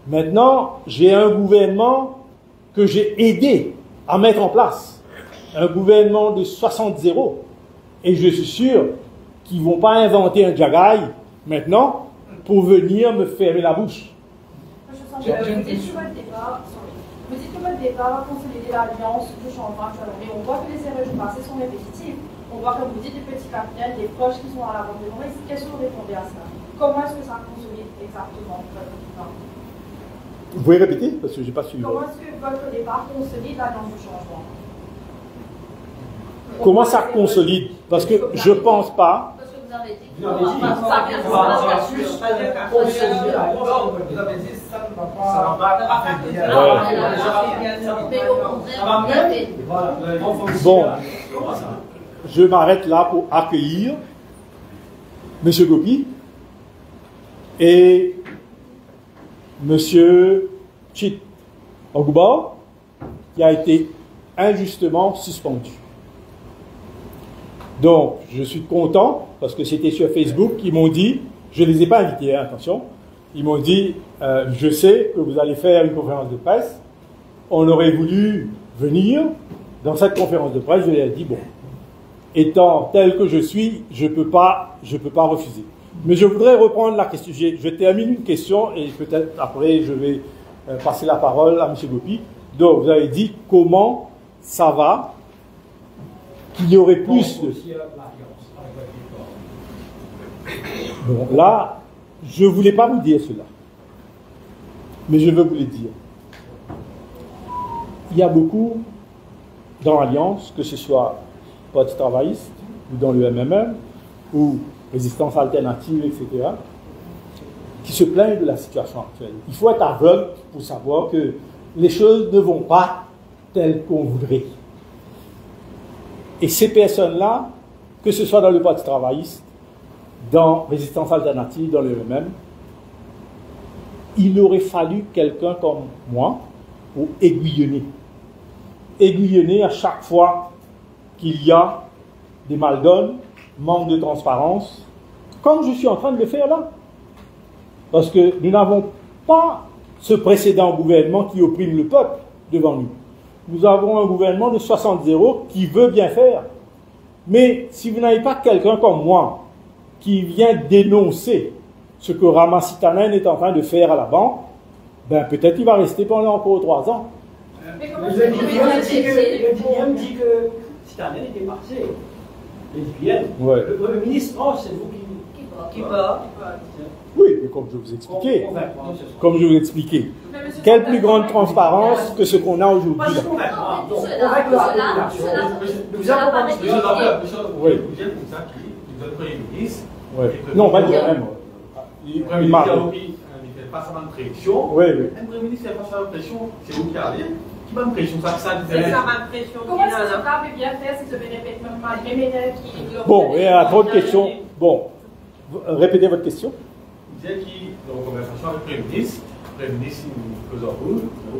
Maintenant, j'ai un gouvernement que j'ai aidé à mettre en place. Un gouvernement de 60-0. Et je suis sûr qu'ils ne vont pas inventer un Djagai maintenant pour venir me fermer la bouche. Vous dites que votre départ va consolider l'alliance de changement actuellement, mais on voit que les erreurs du passé sont répétitives. On voit, comme vous dites, des petits capitaines, des proches qui sont à la vente de Maurice. Qu'est-ce que vous répondez à ça? Comment est-ce que ça consolide exactement votre départ? Vous pouvez répéter? Parce que je n'ai pas suivi. Comment est-ce que votre départ consolide l'alliance du changement? Comment ça consolide? Parce que je ne pense pas. Parce que vous avez dit que vous avez dit ça ne va pas affaiblir. Bon, je m'arrête là pour accueillir M. Gopi et M. Chit Ogouba, qui a été injustement suspendu. Donc, je suis content, parce que c'était sur Facebook, ils m'ont dit, je ne les ai pas invités, hein, attention, ils m'ont dit, je sais que vous allez faire une conférence de presse, on aurait voulu venir dans cette conférence de presse, je leur ai dit, bon, étant tel que je suis, je peux pas refuser. Mais je voudrais reprendre la question, je termine une question, et peut-être après je vais passer la parole à M. Gopi. Donc, vous avez dit, comment ça va? Qu'il y aurait plus de... Bon, là, je ne voulais pas vous dire cela. Mais je veux vous le dire. Il y a beaucoup dans l'Alliance, que ce soit Parti travailliste, ou dans le MMM, ou Résistance alternative, etc., qui se plaignent de la situation actuelle. Il faut être aveugle pour savoir que les choses ne vont pas telles qu'on voudrait. Et ces personnes-là, que ce soit dans le Parti travailliste, dans Résistance alternative, dans le MMM, il aurait fallu quelqu'un comme moi pour aiguillonner. Aiguillonner à chaque fois qu'il y a des mal-donnes, manque de transparence, comme je suis en train de le faire là. Parce que nous n'avons pas ce précédent gouvernement qui opprime le peuple devant nous. Nous avons un gouvernement de 60-0 qui veut bien faire. Mais si vous n'avez pas quelqu'un comme moi qui vient dénoncer ce que Ramasitanen est en train de faire à la banque, ben peut-être il va rester pendant encore 3 ans. Mais comment Le est-ce que vous DPM dit que Sitanen était parti. Le DPM, Ouais. le Premier ministre, oh, c'est vous qui part. Oui, mais comme je vous expliquais, quelle plus grande transparence que ce qu'on a aujourd'hui Pas là. convaincre. Tout Donc, cela, convaincre tout la cela, population. tout cela. Nous avons pas Monsieur le Oui. vous êtes comme ça qui, vous êtes Premier ministre. Ouais. et que Non, pas le le même. Le Premier ministre il ne fait pas seulement de pression. Oui, oui. Le Premier ministre ne fait pas seulement de pression, c'est vous qui allez. Qui va me pression ça C'est ça ma pression. Comment est-ce que ce cas peut bien faire si je me répète même pas les ménages qui... Bon, il y a trop de questions. Bon, répétez votre question. Il disait qu'il, dans la conversation avec le Premier ministre, il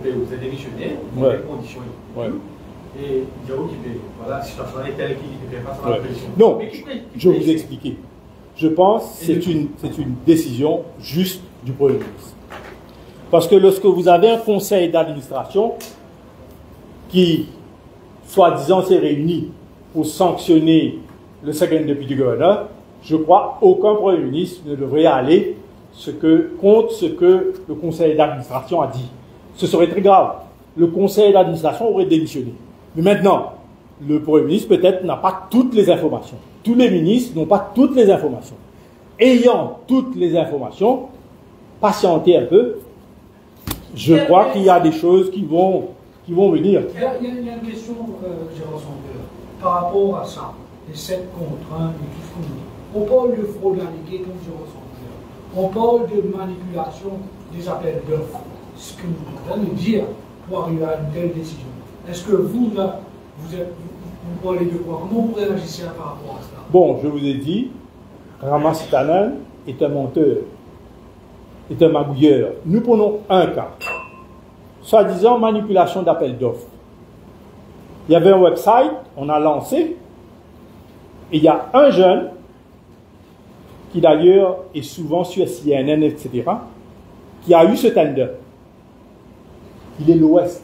nous vous êtes démissionné, Ouais. les conditions et Ouais. Et il dit, ok, voilà, la situation est telle qu'il ne fait pas seulement Ouais. de pression. Non, Mais qui fait- je vais vous expliquer. Je pense que c'est une décision juste du Premier ministre. Parce que lorsque vous avez un conseil d'administration qui, soi-disant, s'est réuni pour sanctionner le second deputy gouverneur, je crois qu'aucun Premier ministre ne devrait aller contre ce que le conseil d'administration a dit. Ce serait très grave. Le conseil d'administration aurait démissionné. Mais maintenant, le Premier ministre peut-être n'a pas toutes les informations. Tous les ministres n'ont pas toutes les informations. Ayant toutes les informations, patientez un peu. Je crois qu'il y a des choses qui vont venir. Il y a une question, Gérard Sandler, par rapport à ça, les 7 contre 1 et tout ce qu'on dit. On parle de fraude alléguée comme Gérard Sandler. On parle de manipulation des appels d'offres. Ce que vous allez nous dire pour arriver à une telle décision. Est-ce que vous, là, vous parlez de quoi? Comment vous réagissez par rapport à ça? Bon, je vous ai dit, Ramasitanen est un menteur, est un magouilleur. Nous prenons un cas. Soi-disant manipulation d'appel d'offres. Il y avait un website, on a lancé, et il y a un jeune, qui d'ailleurs est souvent sur CNN, etc., qui a eu ce tender. Il est l'Ouest.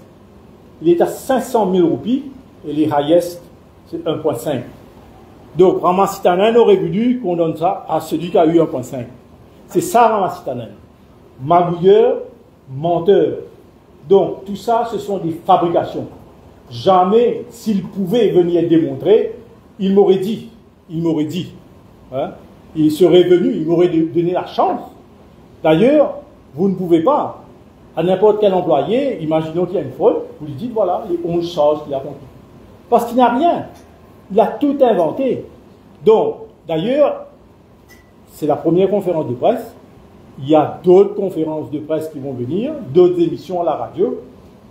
Il est à 500 000 roupies, et les highest, c'est 1,5. Donc, Ramasitanen aurait voulu qu'on donne ça à celui qui a eu 1,5. C'est ça, Ramasitanen. Magouilleur, menteur. Donc, tout ça, ce sont des fabrications. Jamais, s'il pouvait venir démontrer, il m'aurait dit. Hein? Il serait venu, il m'aurait donné la chance. D'ailleurs, vous ne pouvez pas, à n'importe quel employé, imaginons qu'il y a une fraude, vous lui dites, voilà, les 11 charges qu'il a comprises. Parce qu'il n'a rien. Il a tout inventé. Donc, d'ailleurs, c'est la première conférence de presse. Il y a d'autres conférences de presse qui vont venir, d'autres émissions à la radio,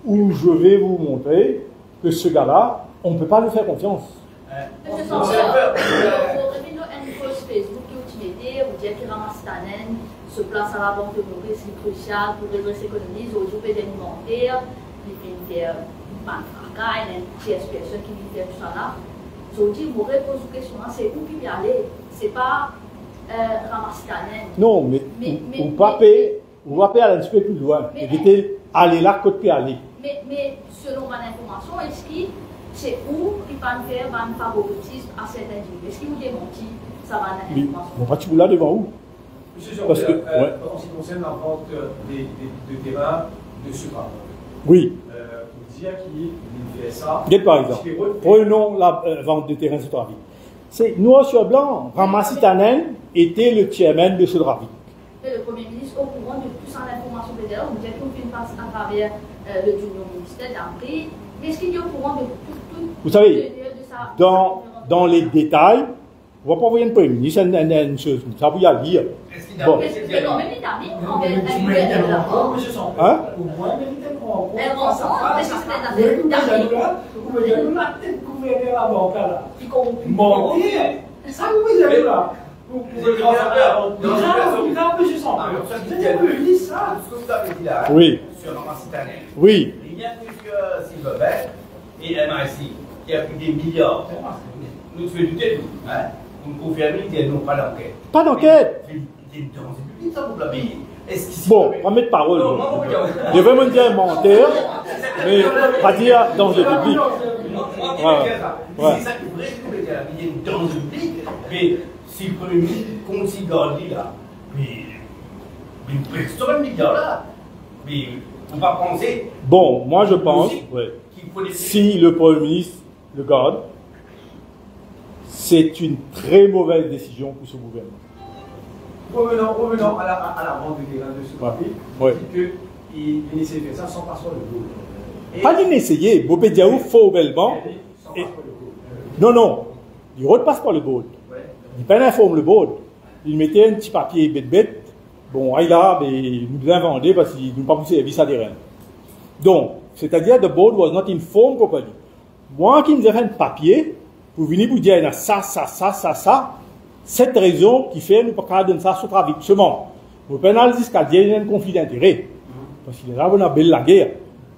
où je vais vous montrer que ce gars-là, on ne peut pas lui faire confiance. Monsieur Sandler, vous revenez une post Facebook qui vous mettez, vous dites que Ramasitanen se place à la Banque de Maurice, c'est crucial pour redresser l'économie, aujourd'hui, peut alimentaire, il fait une fracas, il y a une tierce personne qui vit tout ça là. Aujourd'hui, vous repose une question, c'est où qui vient aller? C'est pas Ramasitanen. Non, mais on va payer un petit peu plus loin. Éviter aller là, côté aller. Mais selon mon information, est-ce que c'est où il va faire un favoritisme à certains individus? Est-ce qu'il vous démentit ça va dans l'information? On va tu là devant où? Monsieur Parce Jean-Pierre, que, en ce qui concerne la vente de terrain de Supra, Oui. pour dire qu'il fait ça. Regarde par exemple. Prenons la vente de terrain Sotravic. C'est noir sur blanc. Ramasitanen était le chairman de Sotravic. Le Premier ministre, au courant de tout ça, l'information peut être, vous dites qu'on fait une passe à travers le Union ministère d'après. Est-ce qu'il est au courant de tout Vous savez, de ça? dans les détails, on ne va pas envoyer une Premier ministre, une chose comme ça, vous y aller lire. Bon. Mais quand même, il a mis Mais envers tu m'as dit encore, monsieur Jean-Pierre. Hein? Au moins, mais il encore. Elle rencontre, parce que c'était dans des derniers. Vous me dites, la tête couverte à la banque là. Qui compte. Mentir. Ça, vous me dites là. Vous pouvez faire ça. Monsieur Jean-Pierre. Vous me dites ça. Ce que vous avez dit là, Oui. sur Ramasitanen, Oui. il y a plusieurs Silverback et MIC qui a plus des milliards. Nous faisons douter de nous. Hein? pour confirmer, il dit non, pas d'enquête. Pas d'enquête. Bon, on va mettre parole. Je vais me dire menteur, mais pas dire dans le public. C'est ça que vous voulez dire. Il est dans le public, mais si le Premier ministre continue de garder là, mais presque sur le milliard là, mais on va penser. Bon, moi je pense si le Premier ministre le garde, c'est une très mauvaise décision pour ce gouvernement. Revenons à la vente du terrain de ce papier. Ouais. Il essaie de faire ça sans passer le goût. Pas d'une essayer, Bobé Diaou faut bellement. Non, il repasse par le board. Il peine informe le board. Il mettait un petit papier bête. Bon, il a, nous l'avons vendu parce qu'il nous pas poussé les vis à des reins. Donc, c'est-à-dire, the board was not informed properly. Moi qui nous ai fait un papier, pour venir vous dire, il y a ça. Cette raison qui fait, nous ne pouvons pas donner ça sur travail. Seulement, nous pénalisons jusqu'à dire qu'il y a un conflit d'intérêt. Parce qu'il est là, on a belle la guerre.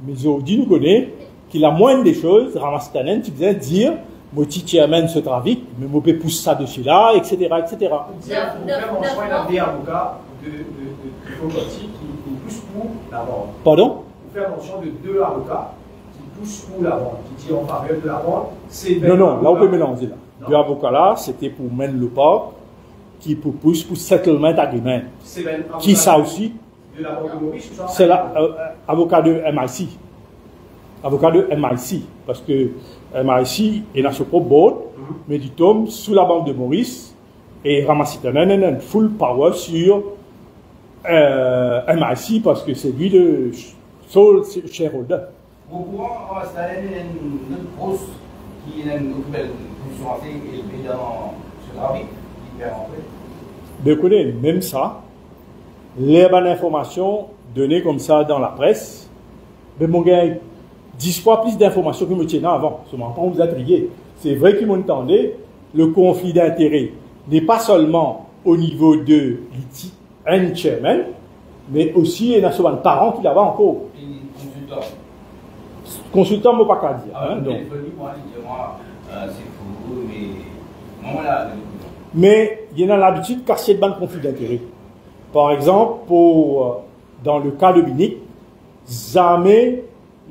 Mais aujourd'hui, nous connaissons qu'il a moins des choses, Ramastanen, qui vient dire, moi, tu amènes ce travail, mais moi, je peux pousser ça dessus là, etc., etc. Il y a des avocats de Fogoti qui poussent pour la vente. Pardon? Vous faire mention de deux avocats qui poussent pour la vente, qui disent en faveur de la vente. Non, là, on peut mélanger là. Deux avocats là, c'était pour mener le parc, qui pousse pour settlement agreement. Qui ça aussi? De la banque de Maurice ou ça? C'est l'avocat de MIC. Avocat de MIC. Parce que MIC est dans ce propre board, mais du tombe sous la banque de Maurice et Ramassitanen a une full power sur MIC parce que c'est lui le sole shareholder. Au courant, Ramassitanen a une grosse qui a une nouvelle position assez élevée dans ce travail qui fait rentrer. Mais écoutez, même ça, les bonnes informations données comme ça dans la presse, mais mon gars, 10 fois plus d'informations que me tiennent avant. Ce moment, on vous a trié. C'est vrai qu'ils m'entendaient, le conflit d'intérêts n'est pas seulement au niveau de un chairman, mais aussi il y a souvent parents qui l'avaient encore. Consultant, je ne peux pas dire. Mais il y en a l'habitude de casser de bonnes conflits d'intérêts. Par exemple, dans le cas de Binic, jamais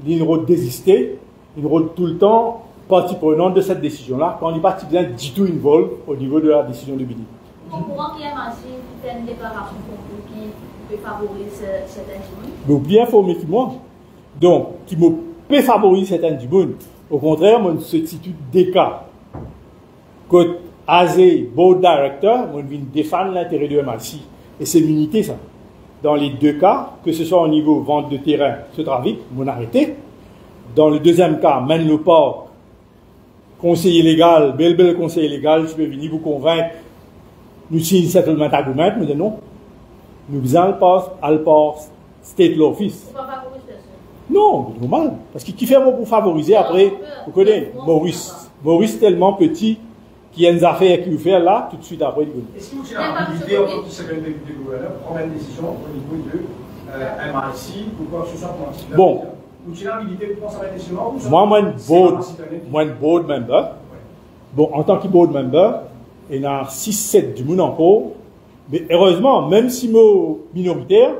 il ne désisté, il ne tout le temps partie prenante de cette décision-là, quand il n'est pas du tout involve au niveau de la décision de Binic. Au courant qu'il y a fait une déclaration qui peut favoriser certains individus. Mais bien informé que moi. Donc, qui me peut favoriser certains individus. Au contraire, mon certitude des cas. Que, as a board director, je viens défendre l'intérêt de MIC. Et c'est l'unité, ça. Dans les deux cas, que ce soit au niveau vente de terrain, ce trafic, mon arrêté. Dans le deuxième cas, mène le port, conseiller légal, bel conseiller légal, je peux venir vous convaincre, nous signons settlement agreement, nous disons non. Nous allons à port state law office. Non, c'est normal. Parce que qui fait pour favoriser après, vous connaissez, Maurice tellement petit, qu'il y a une affaire qu'il fait là, tout de suite après. Est-ce que vous avez l'habilité en tant que secrétaire du gouverneur pour prendre une décision au niveau de MIC ou quoi que ce soit pour un bon. Vous avez l'habilité pour prendre cette décision? Moi, un board member. Bon, en tant que board member, il y en a 6-7 du monde encore. Mais heureusement, même si je suis minoritaire,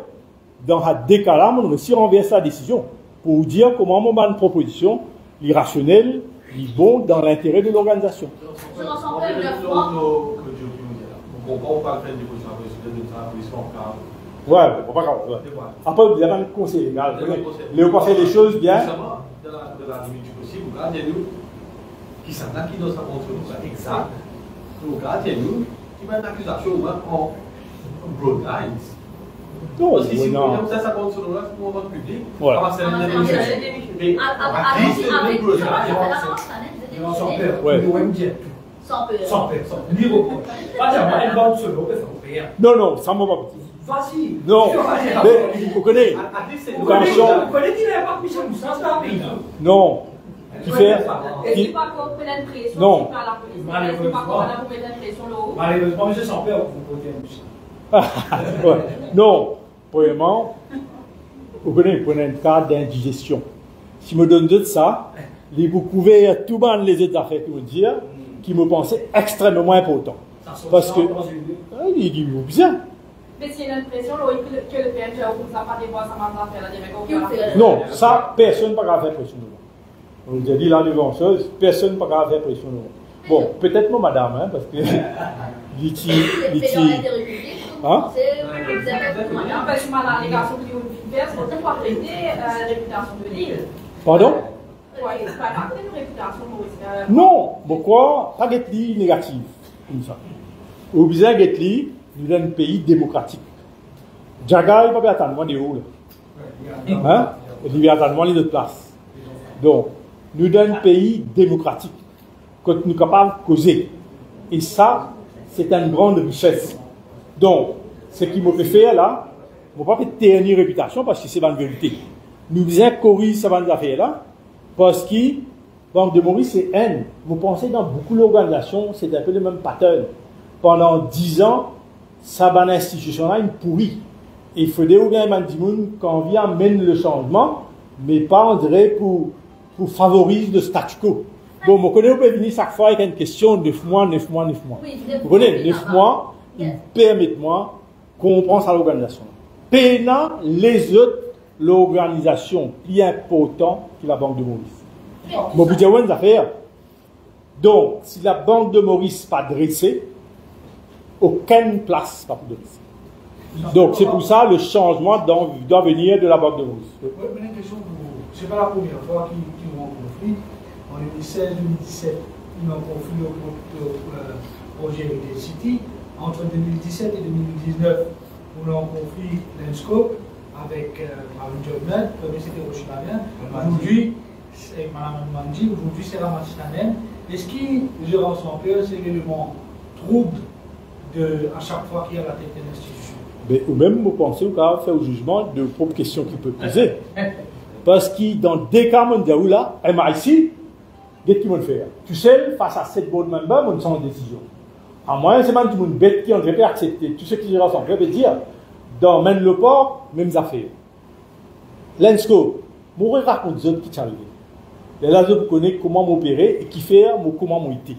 dans ce cas-là, on réussit à renverser la décision pour vous dire comment mon une proposition irrationnelle, bon dans l'intérêt de l'organisation. Je n'en sens pas le fois. Ouais, pas grave. Après, vous avez un conseil légal. Vous pas fait les choses bien. Dans la limite du possible, regardez-nous qui s'en a qui doit s'en contre nous. Exact. Regardez-nous qui met une accusation en broad lines. Non, parce que si vous ça compte sur nous, c'est pour le public. Voilà. Sans peur. Non, ça m'a pas dit. Vas-y. Non, mais vous connaissez. Attention. Vous connaissez qu'il n'y a pas de Michel Moussa, ça? Non. Qui fait. Non. Malheureusement, monsieur sans peur, vous votez Non. Premièrement, vous connaissez, vous prenez un cas d'indigestion. Si je me donne de ça, vous pouvez tout ban les autres affaires que vous dire, qui me pensait extrêmement important. Parce que, il dit, bien. Mais s'il y a une pression, que le PNG a ça pas des voix, ça m'a fait la démocratie. Non, ça, personne n'a pas faire pression. On vous a dit là devant chose, personne n'a pas faire pression. Bon, peut-être moi, madame, hein, parce que. L'ITI. Hein? Parce que l'allégation qui vous fait, c'est pour arrêter la réputation de l'île. Pardon? Oui, c'est pas une réputation, Maurice. Non, pourquoi? Pas d'être négative, comme ça. Au besoin d'être nous sommes un pays démocratique. Jaga, il ne va pas attendre de où là. Hein? Il va attendre les autres places. Donc, nous sommes un pays démocratique. Quand nous sommes capables de causer. Et ça, c'est une grande richesse. Donc, ce qui me fait faire là, je ne vais pas faire ternir réputation parce que c'est la vérité. Nous devons corriger cette affaire là parce que Banque de Maurice, c'est haine. Vous pensez dans beaucoup d'organisations, c'est un peu le même pattern. Pendant 10 ans, ça va institution-là, il pourrit. Et il faudrait ou bien quand on vient mène le changement, mais pas on dirait pour favoriser le statu quo. Bon, vous connaissez, vous pouvez venir chaque fois avec une question 9 mois. Vous connaissez, 9 mois, permettez-moi qu'on pense à l'organisation. Pena les autres, l'organisation plus importante que la Banque de Maurice. Bon, vous dites, une affaire. Donc, si la Banque de Maurice n'est pas dressée, aucune place pas pour dresser. Donc, c'est pour ça le changement doit venir de la Banque de Maurice. Oui, mais une question pour vous. Ce n'est pas la première fois qu'ils ont un conflit. En 2016-2017, ils ont un conflit au projet des City. Entre 2017 et 2019, on a un conflit Lenscope avec Marine Jobman. Le premier c'était Rochimanen. Aujourd'hui, c'est Mme Mandi. Aujourd'hui, c'est la Machinanen. Et ce qui, je ressens un peu, c'est l'élément trouble à chaque fois qu'il y a la tête de l'institution. Mais ou même, vous pensez qu'on va faire un jugement de propres questions qu'il peut poser. Parce que dans des cas, on dit, là, MIC, qu'est-ce qu'ils vont faire? Tu sais, face à cette board member, on sent une décision. À moins, c'est même une bête qui ont pas accepté. Tout ce qui est rassemblé, on peut dire, dans même le port, mêmes affaires. Lensco, moi, je raconte les autres qui sont arrivés. Et là, je connais comment m'opérer et qui faire, comment m'étais.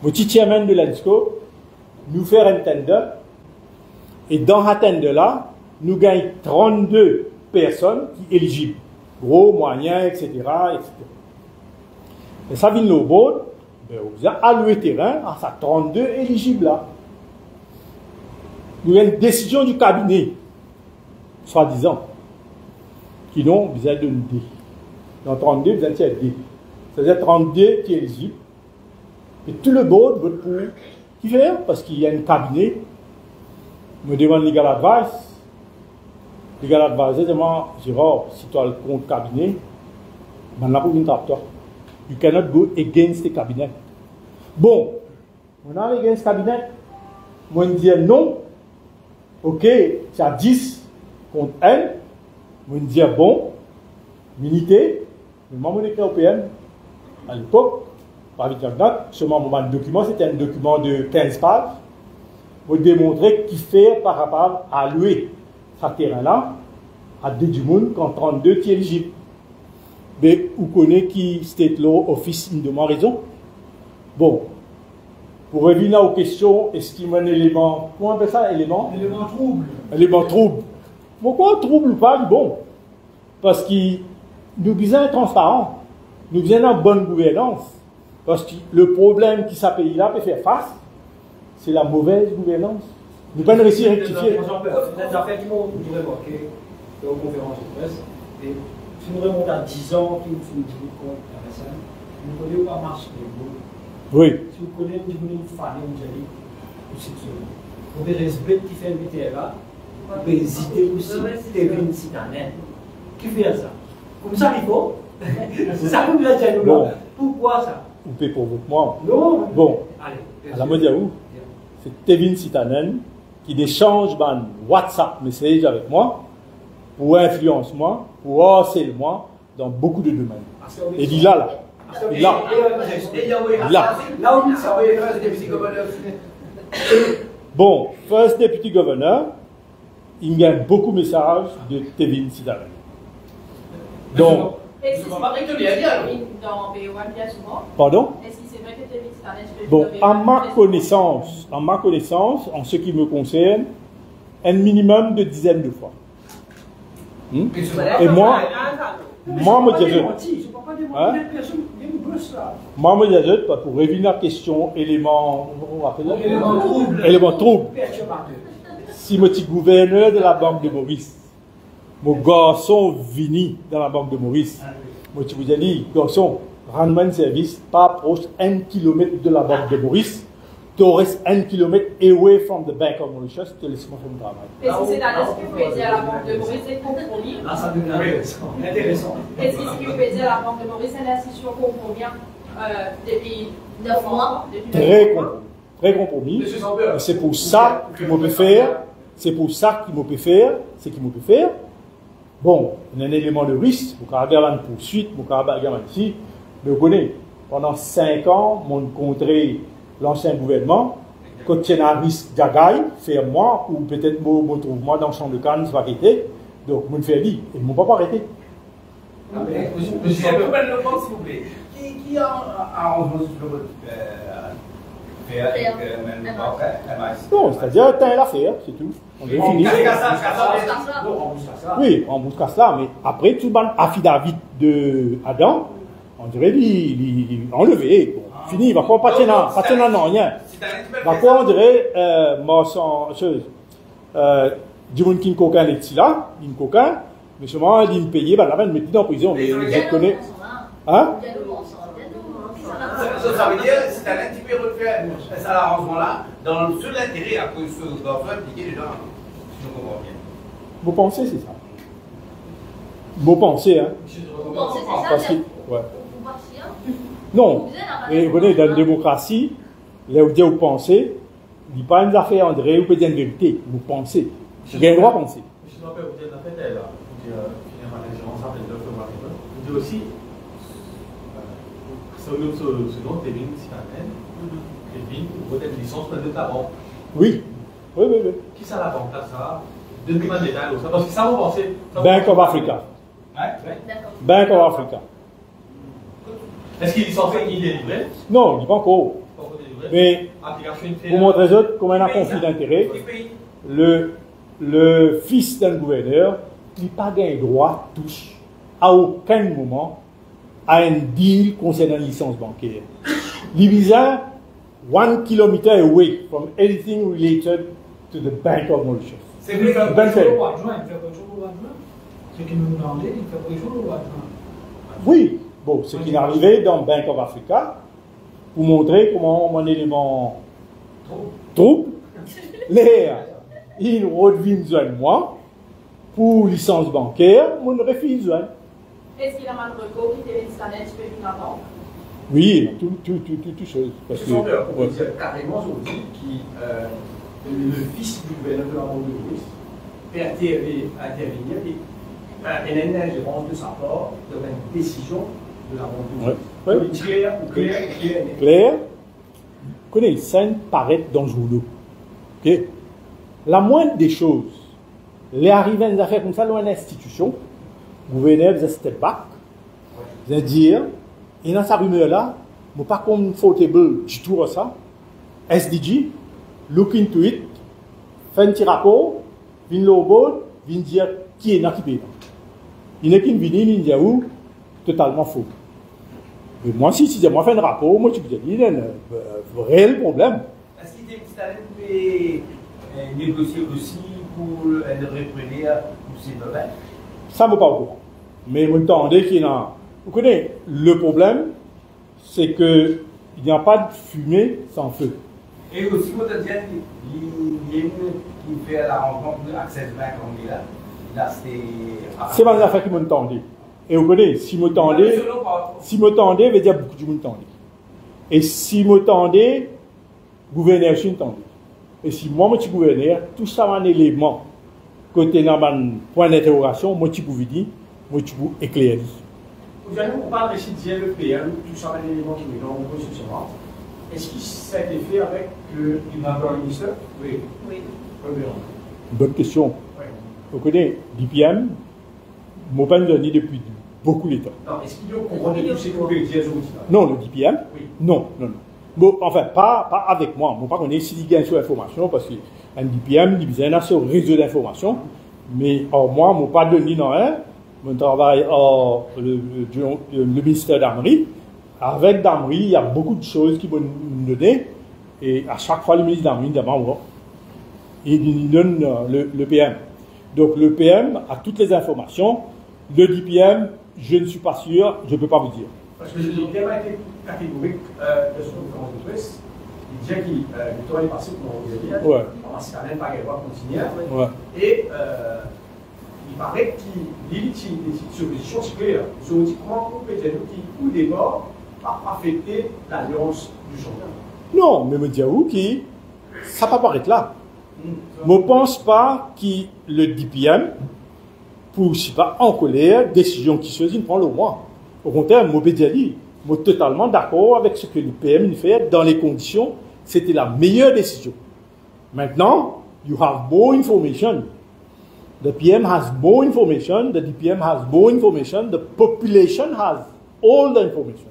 Mon petit chairman de Lensco, nous faire un tender, et dans un tender là, nous gagnons 32 personnes qui sont éligibles. Gros, moyens, etc. Et ça vient le board, vous avez alloué terrain à ça 32 éligibles là. Nous avons une décision du cabinet, soi-disant, qui n'ont besoin de D. Dans 32, vous avez un D. C'est-à-dire 32 qui est éligible. Et tout le board vote pour qui fait, parce qu'il y a un cabinet, me demande legal advice. Legal advice, je demande, Gérard, si tu as le compte cabinet, ben là, pour une tracteur. You cannot go against the cabinet. Bon, on a against the cabinet. Moi, je dis non. Ok, tu as 10 contre 1. Moi, je dis bon, unité, le membre monétaire européen, à l'époque, par vite seulement mon document, c'était un document de 15 pages. Vous démontrer qu'il fait par rapport à louer ce terrain-là à des du monde quand 32 qui est éligible. Mais vous connaissez qui State Law Office de ma raison? Bon, pour revenir aux questions, est-ce qu'il y a un élément, comment on appelle ça, élément? Élément trouble. Élément trouble. Pourquoi trouble ou pas? Bon, parce que nous besoin être transparents, nous besoin d'une bonne gouvernance. Parce que le problème qui ce pays-là peut faire face, c'est la mauvaise gouvernance. Nous ne pouvons pas réussir à rectifier. C'est un fait qui m'ont remarqué dans la conférence de presse. Et si nous remontons à 10 ans, qui nous font une compte RSN, nous ne connaissons pas marcher les mots. Oui. Si vous connaissez, vous pouvez nous faire une jolie aussi. Vous pouvez respecter qui fait le BTRA, vous pouvez hésiter aussi. Tevin Sitanen. Qui fait ça? Comme ça, il faut. C'est ça que nous l'a dit. Pourquoi ça? Vous payez pour votre moi. Non. Bon. Allez. À la mode où? C'est Tevin Sitanen qui échange un WhatsApp message avec moi pour influencer moi, pour harceler moi dans beaucoup de domaines. Et il là, là. Il là. Là. Bon, First Deputy Governor, il y a beaucoup de messages de Tevin Sitanen. Donc, Est-ce que c'est vrai que tu es dans BO1 bien souvent? Pardon? Est-ce que c'est vrai que tu es visiteur? Bon, à ma connaissance, en ce qui me concerne, un minimum de dizaines de fois. Et moi, me dis, pour revenir à la question élément trouble, si je suis gouverneur de la Banque de Maurice, mon garçon vini dans la Banque de Maurice, moi je vous ai dit, garçon, rends-moi un service, pas proche 1 km de la Banque de Maurice, tu restes 1 km away from the Bank of Mauritius, tu laisses moi faire mon travail. Est-ce que c'est dans ce que vous pouvez dire à la Banque de Maurice est compromis? Là, ça devient intéressant. Est-ce que ce que vous pouvez dire à la Banque de Maurice est l'institution compromis depuis 9 mois? Très compromis. C'est pour ça qu'il me peut faire. C'est pour ça qu'il me peut faire. C'est qu'il me peut faire. Bon, il y a un élément de risque. Vous avez une poursuite, vous avez ici. Mais vous connaissez, pendant 5 ans, mon contré l'ancien gouvernement, quand il y a un risque d'agaille, faire moi, ou peut-être me trouve moi dans le champ de Cannes, ça va arrêter. Donc, je me fais dire, et je ne peux pas arrêter. Monsieur, s'il vous plaît. Qui a arrangement faire avec non, c'est-à-dire, tu as l'affaire, c'est tout. On est fini. Oui, on bout ça, mais après tout le affidavit de Adam, on dirait enlevé. Bon, fini, il va pas tenir non rien. Va quoi on dirait du monde qui ne coquin les petits là, il ne coquin, mais seulement il me payait, la peine de mettre en prison, mais je connais. Hein? Ça veut dire que c'est un petit peu refaire ça l'arrangement-là dans le seul intérêt à cause de ce qu'on fait impliquer les gens. Si je comprends bien. Vous pensez, c'est ça? Vous pensez, hein? Vous pensez, c'est ça? Parce que, ouais. Non. Et vous voyez, dans la démocratie, là où vous pensez, il n'y a pas une affaire, André, vous pouvez dire une vérité. Vous pensez. Vous avez le droit de penser. Je ne peux pas vous dire la fête, là. Vous dire, finalement, les gens s'appellent de vous dire aussi, ce dont Kevin Sinanen, Kevin, vous avez une licence de ta banque. Oui. Oui. Qui ça la banque, là, ça? Donnez-moi le détail, parce que ça, vous pensez. Bank of Africa. Bank of Africa. Est-ce qu'il est censé y délivrer? Non, il ne dit pas encore. Mais, pour montrer autres, comme un conflit d'intérêt, le fils d'un gouverneur, il n'a pas gagné droit, touche, à aucun moment, à un deal concernant une licence bancaire. L'Ibiza, 1 km away from anything related to the Bank of Mauritius. C'est vrai qu'il fait pas jour au mois de juin. Ce qui nous demandait, il fait pas jour au mois de juin. Oui, bon, ce qui est arrivé dans Bank of Africa, pour montrer comment mon élément trouble, l'air, il revient de moi, pour licence bancaire, mon refuse. Est-ce qu'il a mal recours qui était installé sur une banque? Oui, tout chose. Parce que, on dit carrément aujourd'hui que le fils du gouverneur de la Banque de Maurice peut intervenir et il y a une ingérence de sa part dans une décision de la Banque de Maurice. Claire, connaissez, ça paraît dans le journal. Okay? La moindre des choses, les arrivées à des affaires comme ça, dans une institution, le gouverneur faisait step back, faisait dire, et dans sa rumeur-là, je ne pas confortable du tout à ça, SDG, look into it, fait un petit rapport, vient le bord, vient dire qui est là qui paye. Il n'est qu'une vini, il dit où, totalement faux. Et moi, si moi fait un rapport, moi, tu peux dire, il y a un réel problème. Est-ce qu'il peut négocier aussi pour le reprenir pour ses besoins? Ça ne me parle pas. Mais vous entendez qu'il y a. Vous connaissez, le problème, c'est qu'il n'y a pas de fumée sans feu. Et aussi, vous avez dit qu'il y a une qui fait l'arrangement pour Access Bank en là. Là, c'est pas une affaire qui m'entendait. Et vous connaissez, si m'entendez, veut dire beaucoup de monde m'entendait. Et si m'entendez, gouverneur, je suis entendu. Et si moi, je suis gouverneur, tout ça, c'est un élément. Côté dans un point d'interrogation, moi, je peux dire, moi, je peux éclairer. Aujourd'hui, on parle de CDL, le PL, tout ça, c'est un élément qui est dans le positionnement. Est-ce que ça a été fait avec le Premier ministre? Oui. Bonne question. Vous connaissez, l'IPM, je n'ai pas donné depuis beaucoup l'État. Non, est-ce qu'il y a comprendre tout ce qu'on veut dire aujourd'hui? Non, le DPM? Oui. Non, non, non. Bon, enfin, pas avec moi. Moi, pas connais si il gagne sur l'information, parce qu'un DPM, il y a un réseau d'information. Mais moi, je n'ai pas donné non un. Je travaille le ministère d'Armerie. Avec d'Armerie, il y a beaucoup de choses qui vont nous donner. Et à chaque fois, le ministre d'Armerie demande, il donne le PM. Donc, le PM a toutes les informations. Le DPM, je ne suis pas sûr, je ne peux pas vous dire. Parce que le DPM a été catégorique de son conférence de presse. Il disait qu'il le temps est passé pour nous dire, parce qu'il n'a même pas le droit de continuer. Et il paraît qu'il lit sur position supérieure. Je vous dis comment on peut dire qu'il ou d'abord pas affecter l'alliance du champion. Non, mais me dire où qui ça ne va pas paraître là. Je ne pense pas que le DPM, pour si pas en colère, décision qui se dit, prend le mois. Au contraire, je suis totalement d'accord avec ce que le PM fait dans les conditions. C'était la meilleure décision. Maintenant, you have more information. The PM has more information. The DPM has more information. The population has all the information.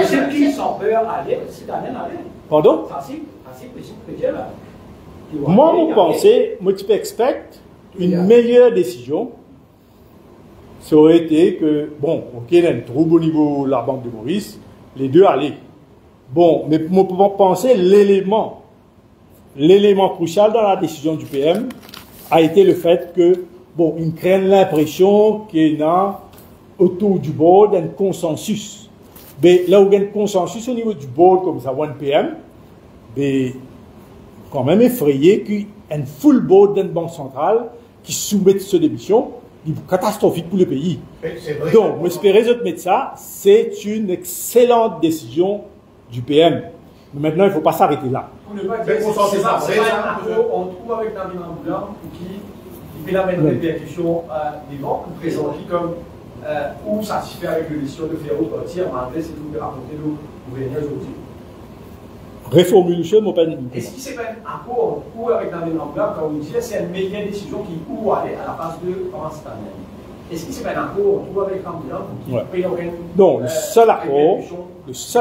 C'est qui sans peur aller, c'est Daniel aller. Pardon? C'est possible de dire là. Moi, je pense, moi, je expect une meilleure décision. Ça aurait été que, bon, ok, il y a un trouble au niveau de la Banque de Maurice, les deux allaient. Bon, mais moi, je penser l'élément crucial dans la décision du PM a été le fait que, bon, ils craignent l'impression qu'il y a autour du board un consensus. Mais là où il y a un consensus au niveau du board comme ça, one PM, mais quand même effrayé qu'il y ait un full board d'une banque centrale qui soumette cette démission, c'est catastrophique pour le pays. Donc, j'espérais de mettre ça, c'est une excellente décision du PM. Mais maintenant, il ne faut pas s'arrêter là. Pour ne pas dire c'est ça, on trouve avec David Amboulan qui fait la même répercussion des banques, qui présente comme ou satisfait avec le décision de faire repartir, malgré ce que vous racontez nous gouverneur aujourd'hui. Réformulation, mon père. Est-ce qu'il s'est fait un accord ou avec David Amboulan quand vous dites c'est une meilleure décision qui ou aller à la phase de Constantin? Est-ce qu'il s'est fait un accord ou avec Amboulan qui paye aucun. Non, le seul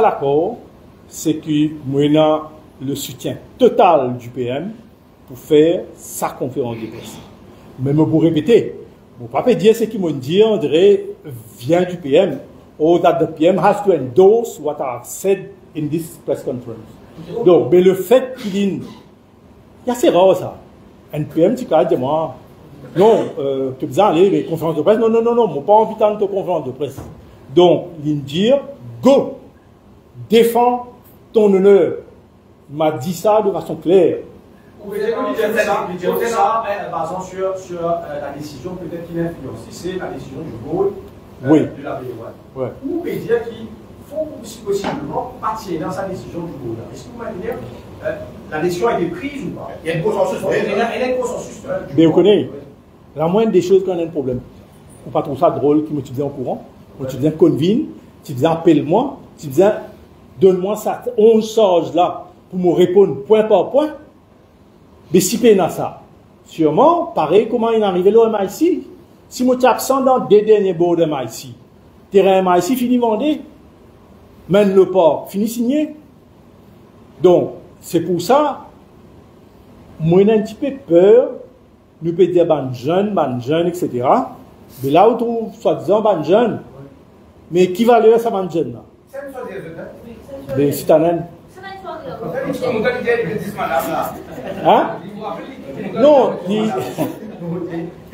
accord, c'est que nous avons le soutien total du PM pour faire sa conférence de presse. Mais pour répéter, mon papa dit ce qu'ils m'ont dit, André vient du PM, or that the PM has to endorse what I've said in this press conference. Donc, mais le fait qu'il y a assez rare ça. Un PM, tu dis moi, non, tu veux aller les conférences de presse, non, je n'ai pas envie de te conférence de presse. Donc, il dit, go, défends ton honneur. Il m'a dit ça de façon claire. Vous pouvez dire ça, basant sur la décision peut-être qui l'influence. Si c'est la décision du board de la BOA. Ouais. Ou vous pouvez dire qu'il faut possiblement partir dans sa décision du board. Est-ce que vous m'avez dire la décision a été prise ou pas? Il y a un consensus. Il y a un consensus. Mais vous connaissez, la moindre des choses quand on a un problème. On ne pas trouver ça drôle qui me disait en courant. On te disait convine, tu disais appelle-moi, tu disais donne-moi ça 11 charges là pour me répondre point par point. Mais si tu as ça, sûrement, pareil, comment il est arrivé là au MIC. Si je suis absent dans deux derniers boards de MIC, terrain MIC fini vendé, mène le port, fini signé. Donc, c'est pour ça, moi j'ai un petit peu peur, nous pouvons dire ban jeune, etc. Mais là, on trouve soi-disant ban jeune. Mais qui va aller à ça ban jeune là? C'est une chose de Mais c'est un naine. Hein? Non, il...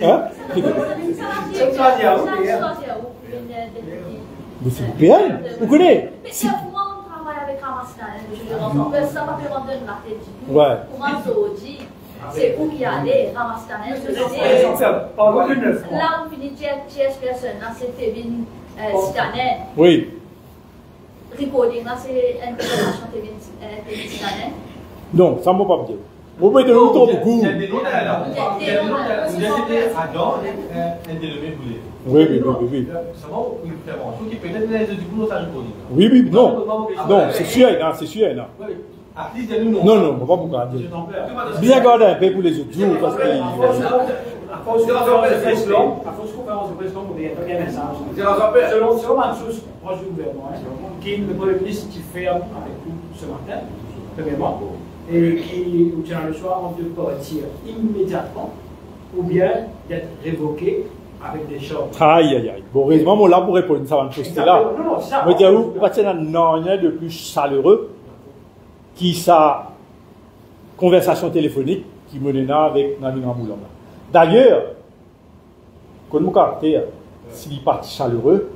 Hein? Mais c'est le PM, vous connaissez? Mais c'est moi, on travaille avec Ramastanen, ça va faire vendre la tête. Ouais. Comment Zodi, c'est où qui allait, Ramastanen, là, on finit 10 personnes, là, c'est Tevin Stanen. Oui. Recording, là, c'est une présentation Tevin Stanen. Non, ça ne m'a pas dit. Vous pouvez donner beaucoup. Il y a des noms là. Il y a des noms là. Oui. Seulement, une prévention qui peut-être du boulot, ça recording. Oui, non. Non, c'est sûr, non. Artiste, nous non. Non, non, on va pas beaucoup dire. Bien garder un peu pour les autres jours, parce que. À force de conférence de presse longue, il y a un message. Selon Mansous, proche du gouvernement, qui le Premier ministre qui ferme avec tout ce matin, premièrement, et qui obtient le choix entre de partir immédiatement ou bien d'être révoqué avec des choses. Aïe, aïe, aïe. Bon, heureusement, moi, là, pour répondre, ça va me poster là. Non, ça. Je veux dire, vous, pas rien de plus chaleureux qui sa conversation téléphonique qui menait avec Navin Ramoulam. D'ailleurs, comme mon caractère, s'il est parti chaleureux,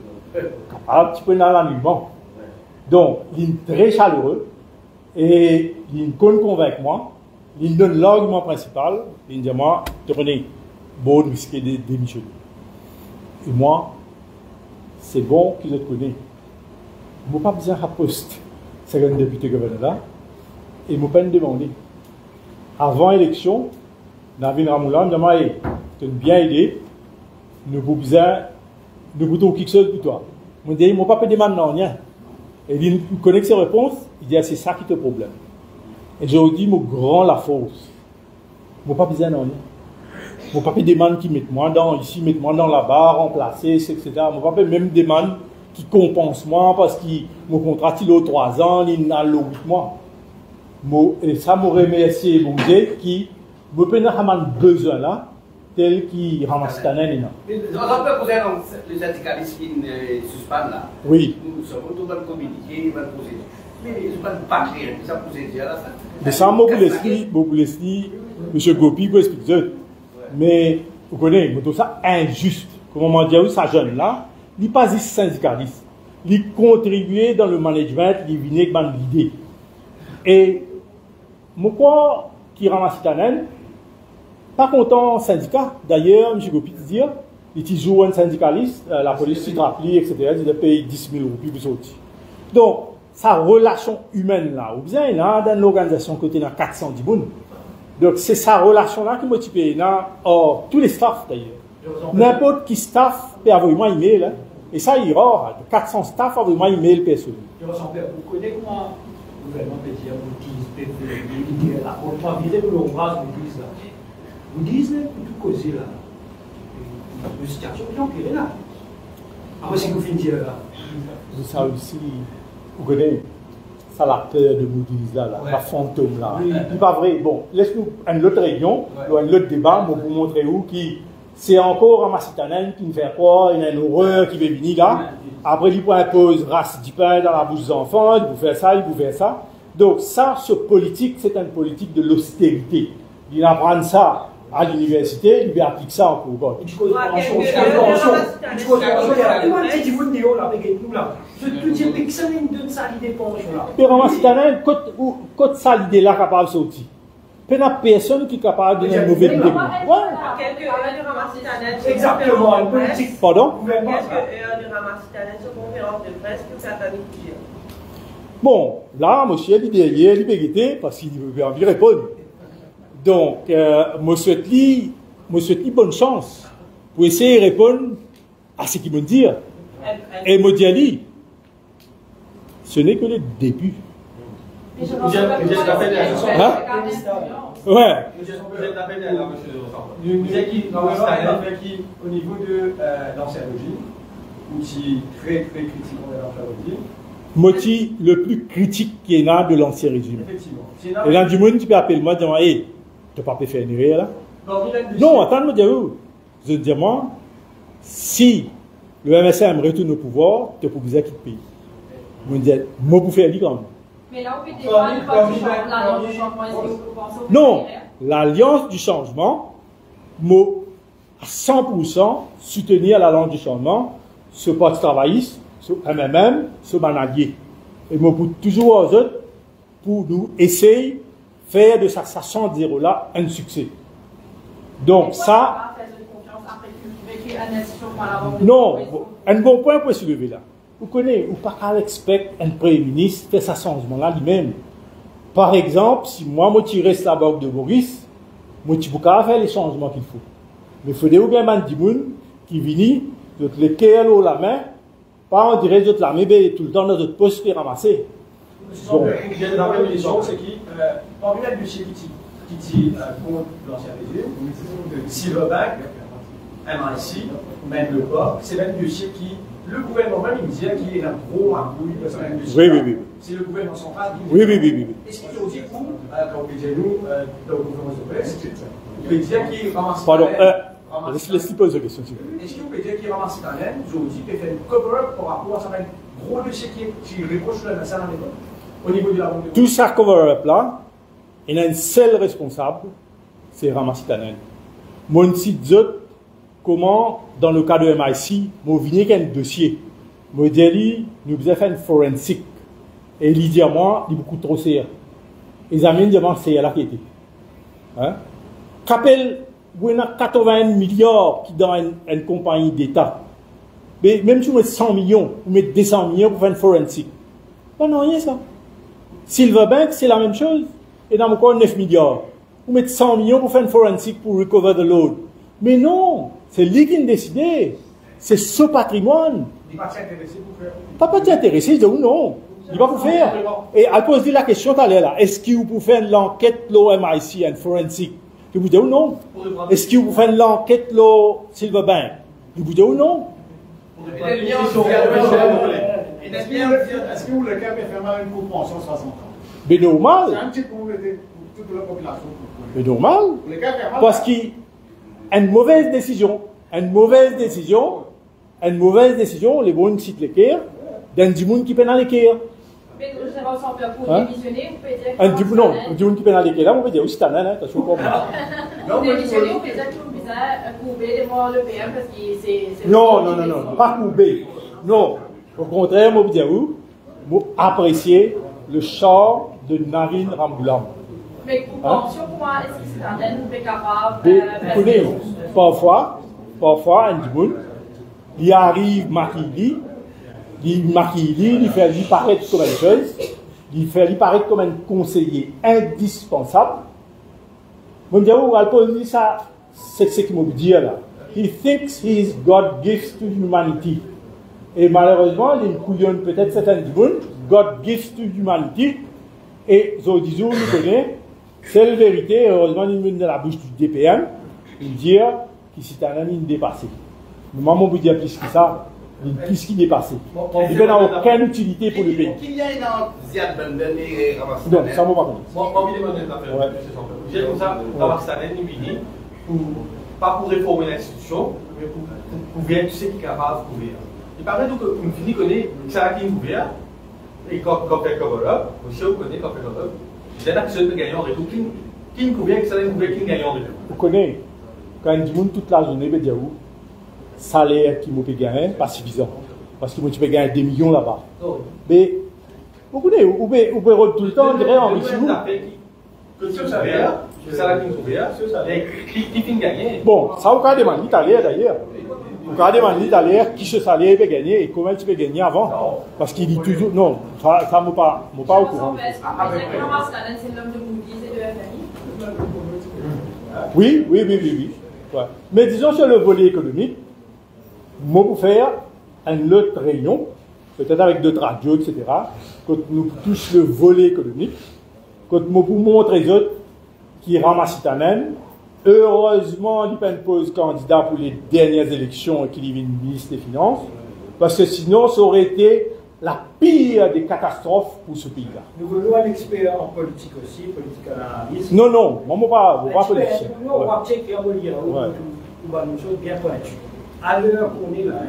un petit peu dans l'animement. Donc, il est très chaleureux et il compte convaincre moi. Il donne l'argument principal. Il dit moi, tenez, bon, risquer de démissionner. Et moi, c'est bon qu'ils le connaissent. Je n'ai pas besoin de poste. C'est un député gouverneur là. Et je n'ai pas demandé. Avant l'élection, Navin Ramoulam m'a dit, tu as bien aidé, nous avons besoin de bouton quelque chose pour toi. Je me dis, je n'ai pas demandé rien. Et il connaît ses réponses, il dit, c'est ça qui te problème. Et je lui dis, mon grand la force. Je n'ai pas besoin de rien. Je n'ai pas demandé qui mette moi dans ici, mette moi dans là-bas, remplacer, etc. Je n'ai pas même demandé qui compense moi parce que mon contrat il a 3 ans, il a 8 mois. Et ça m'a remercié mon Dieu qui me peine à besoin là, tel qu'il ramasse ta naine. On peut poser les syndicalistes qui suspendent là. Oui. Nous sommes tous dans le communiqué, ils vont poser. Mais ils ne sont pas clairs, ils sont posés déjà là. Mais ça m'a laissé, M. Gopi, pour expliquer. Mais vous connaissez, tout ça injuste. Comment on dit, ça jeune là, il n'est pas juste syndicaliste. Il contribue dans le management, il vient avec l'idée. Et moi, qui ramasse ta naine, pas content syndicat. D'ailleurs, M. Gopi dit, il est toujours un syndicaliste, la police s'y rappelé, etc. Il paye 10 000 roupies pour sortir. Donc, sa relation humaine là, ou bien là, dans l'organisation côté dans 410 personnes. Donc, c'est sa relation là qui motive là, tous les staffs d'ailleurs. N'importe qui staff peut avoir un email, hein, et ça, il y aura 400 staff avoir un email personnel. Vous connaissez comment le gouvernement peut dire, vous dites, la probabilité de l'ouvrage, vous dites, pour tout causer là. Une situation qui est là. Après, c'est que vous finissez là. Ça aussi, vous connaissez, ça la peur de Moody's là, la fantôme là. C'est pas vrai. Bon, laisse-nous une autre réunion, un autre débat, pour vous montrer où qui. C'est encore un massitanen qui ne fait quoi, il y a une horreur qui va venir là. Après, il impose race du pain dans la bouche des enfants, il vous fait ça, il vous fait ça. Donc, ça, ce politique, c'est une politique de l'austérité. Il apprend ça à l'université, il applique ça en cours. Mais massitanen, quand ça l'idée là capable de sortir. Il n'y a personne qui est capable de donner une mauvaise idée. Exactement, une politique. Pardon? Bon, là, monsieur, il est derrière, il est guetté, parce qu'il veut bien répondre. Donc, je souhaite bonne chance pour essayer de répondre à ce qu'il me dit. Et me dit, ce n'est que le début. Mais je pense que Hein? Ouais. Vous êtes qui, au niveau de l'ancien régime, outil très très critique de l'ancien régime. Moti le plus critique qui est là de l'ancien régime. Effectivement. Et là, du monde qui peut appeler moi, dire, hey, tu n'as pas fait une erreur là? Non, attends, me dire, je dis, moi, si le MSM retourne au pouvoir, tu peux vous quitter le pays. Je me dis, moi, pour faire quand même. Mais là, on peut défendre l'alliance du changement. Non, l'alliance du changement, à 100% soutenir l'alliance du changement, ce parti travailliste, ce MMM, ce manadier. Et moi, pour toujours aux autres, pour nous essayer de faire de ça 100 là un succès. Donc ça. Non, un bon point pour se lever là. Vous connaissez, ou pas qu'à expect un Premier ministre faire ce changement-là lui-même. Par exemple, si moi, je reste la banque de Maurice, je ne peux pas faire les changements qu'il faut. Mais il faut des bien des gens qui viennent, les KLO la main, pas on dirait d'autres la main, tout le temps dans notre poste pour ramasser. Donc, la première question, c'est qui, parmi les dossiers qui dit contre l'ancien régime, Silverbank, MIC, même le pas, c'est même dossier qui, le gouvernement il dit qu'il est un gros embrouille, parce que c'est un dossier. Oui. C'est le gouvernement central qui Oui. Est-ce qu'il dit pour, quand on dit nous, dans le gouvernement de presse, il peut dire qu'il ramasse. Pardon, laisse-lui poser la question. Est-ce que vous pouvez dire qu'il ramasse ta laine, aujourd'hui, peut faire une cover-up par rapport à ça, un gros dossier qui reproche le message à l'école, au niveau de la banque de Tout ça cover-up là, il y a un seul responsable, c'est Ramassi Tanen. Mon site comment, dans le cas de MIC, moi venir qu'un dossier, moi dit nous avons fait un forensic, et il dit à moi, il est beaucoup trop serré. Ils amènent devant c'est là qui était. Hein? Qu'appelle, il y a 80 milliards qui dans une compagnie d'État. Mais même si vous mettez 100 millions, vous mettez 200 millions pour faire un forensic. Non, rien ça. Silverbank, c'est la même chose. Et dans mon cas, 9 milliards. Vous mettez 100 millions pour faire un forensic pour recover the load. Mais non, c'est lui qui a décidé. C'est ce patrimoine. Il n'est pas intéressé pour faire. Pas intéressé, il dit non. Il va vous faire. Et à cause de la question tout à l'heure là, est-ce que vous pouvez faire l'enquête MIC, un forensic? Je vous dis non. Est-ce que vous pouvez faire l'enquête Silverbank? Je vous dis non. Est-ce que vous le cas fait mal une convention 60 ans? Mais normal. C'est un petit peu pour toute la population. Mais normal. Parce qu'une mauvaise décision, les bons sites l'équerre, d'un du monde qui peine à l'équerre. Mais je sais pas si on peut pour démissionner, vous pouvez dire. Un du monde qui peine à l'équerre, là, on peut dire aussi, t'as un, t'as chaud. Pour démissionner, on peut dire que vous pouvez couper les morts le PM parce que c'est. Non, pas couper. Non. Au contraire, moi, je dis vous appréciez le chant de Narine Ramboulam. Mais pour pension, pour moi, est-ce que c'est un peu capable Vous connaissez, parfois, un monde, il arrive maquillé, il fait lui paraître comme une chose, il fait lui paraître comme un conseiller indispensable. Mon Dieu, elle pose ça, c'est ce qu'il m'a dit là. He thinks he is God gives to humanity. Et malheureusement, il y a une couillonne peut-être certaines du monde, God gives to humanity. Et Zodizou nous connaît, c'est la vérité, heureusement, il me donne la bouche du DPM, il dit qu'il c'est un ami dépassé. Mais moi, mon bout dire plus que ça, plus qu'il est dépassé. Il n'a aucune utilité pour le pays. Qu'il y a une Ziad Benden et Ramassi. Non, ça ne m'a pas compris. Moi, je vais demander une affaire. J'ai comme ça, Ramassi Tanen, pas pour réformer l'institution, mais pour bien tu sais qui est capable de couvrir. Il paraît donc qu'on finit connaît ça qui est ouvert, et quand fait cover-up, aussi on connaît quand fait cover-up, il y a des qui gagnent en retour, qui ne couvre que ça ne couvre qui gagne en retour. Vous connaissez, quand il dit toute la journée, il dit salaire qui m'a gagné, pas suffisant. Parce qu'il m'a gagné des millions là-bas. Mais, vous connaissez, vous pouvez tout le temps, on dirait en richement. Que ce salaire, c'est ça qui nous ouvert, qui finit gagner. Bon, ça vous avez demandé tout à l'heure d'ailleurs. Vous avez demandé tout à l'heure qui ce salaire peut gagner et comment tu peux gagner avant. Parce qu'il dit toujours, non, ça ne m'a pas au courant. C'est l'homme de Moody's et de FMI. Oui. Ouais. Mais disons sur le volet économique, moi pour faire une autre réunion, peut-être avec d'autres radios, etc., quand nous touchons le volet économique, quand nous pour montrer les autres qui ramassent ta même, heureusement, il n'y a pas pose candidat pour les dernières élections et qu'il y ait une ministre des Finances, parce que sinon, ça aurait été la pire des catastrophes pour ce pays-là. Nous voulons un expert en politique aussi, politique analyste. Non, moi, pas politicien. Nous, on va checker en lire, on va une chose bien pointue. À l'heure qu'on est là,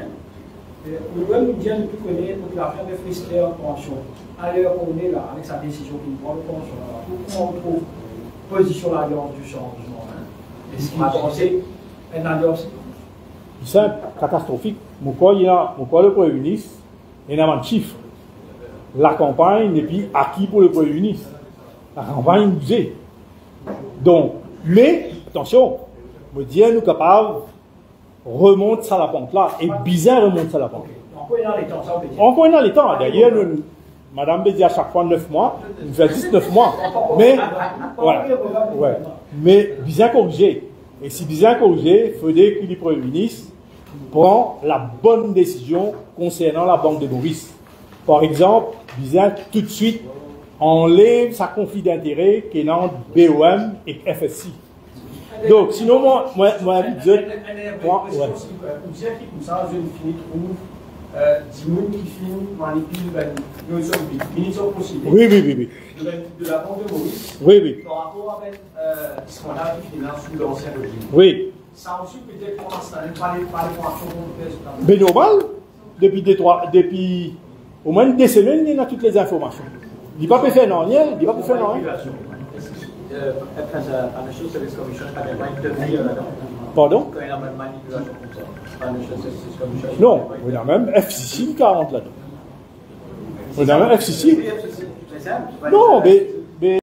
nous devons nous dire depuis qu'on est pour l'affaire de Frister en pension. À l'heure qu'on est là, avec sa décision qu'il prend de pension, pourquoi on trouve position l'alliance du changement? Est-ce qu'il va penser une alliance? C'est simple, catastrophique. Pourquoi le Premier ministre, il y a un chiffre. La campagne n'est plus acquis pour le Premier ministre. La campagne nous est. Donc, mais, attention, me dire nous capables remonte ça la pente là, et bizarre remonte ça la pente. Encore dans les temps, ça on peut dire. Encore dans les temps. D'ailleurs, Madame dit à chaque fois 9 mois, nous fait 19 mois. Mais, voilà. Ouais. Mais bien corrigé. Et si bien corrigé, il faudrait que le Premier ministre prend la bonne décision concernant la banque de Maurice. Par exemple, bien tout de suite enlève sa conflit d'intérêt qui est entre BOM et FSI. Donc, sinon, moi, je dis, Vous dire qui comme ça, je finis trouve 10 000 qui finissent manipulent nos sommes possibles. Oui, oui, oui, oui. De la bande de Maurice, Oui, oui. par rapport avec ce qu'on a qui finance sous l'ancien régime. Oui. Ça aussi peut-être pour l'instant, pas les formations qu'on fait. Mais normal, depuis au moins des semaines, il y a toutes les informations. Il ne dit pas pour faire non, il dit pas pour faire non. Pardon? Non, on a même FCC 40 là-dedans. On a même FCC. Non, mais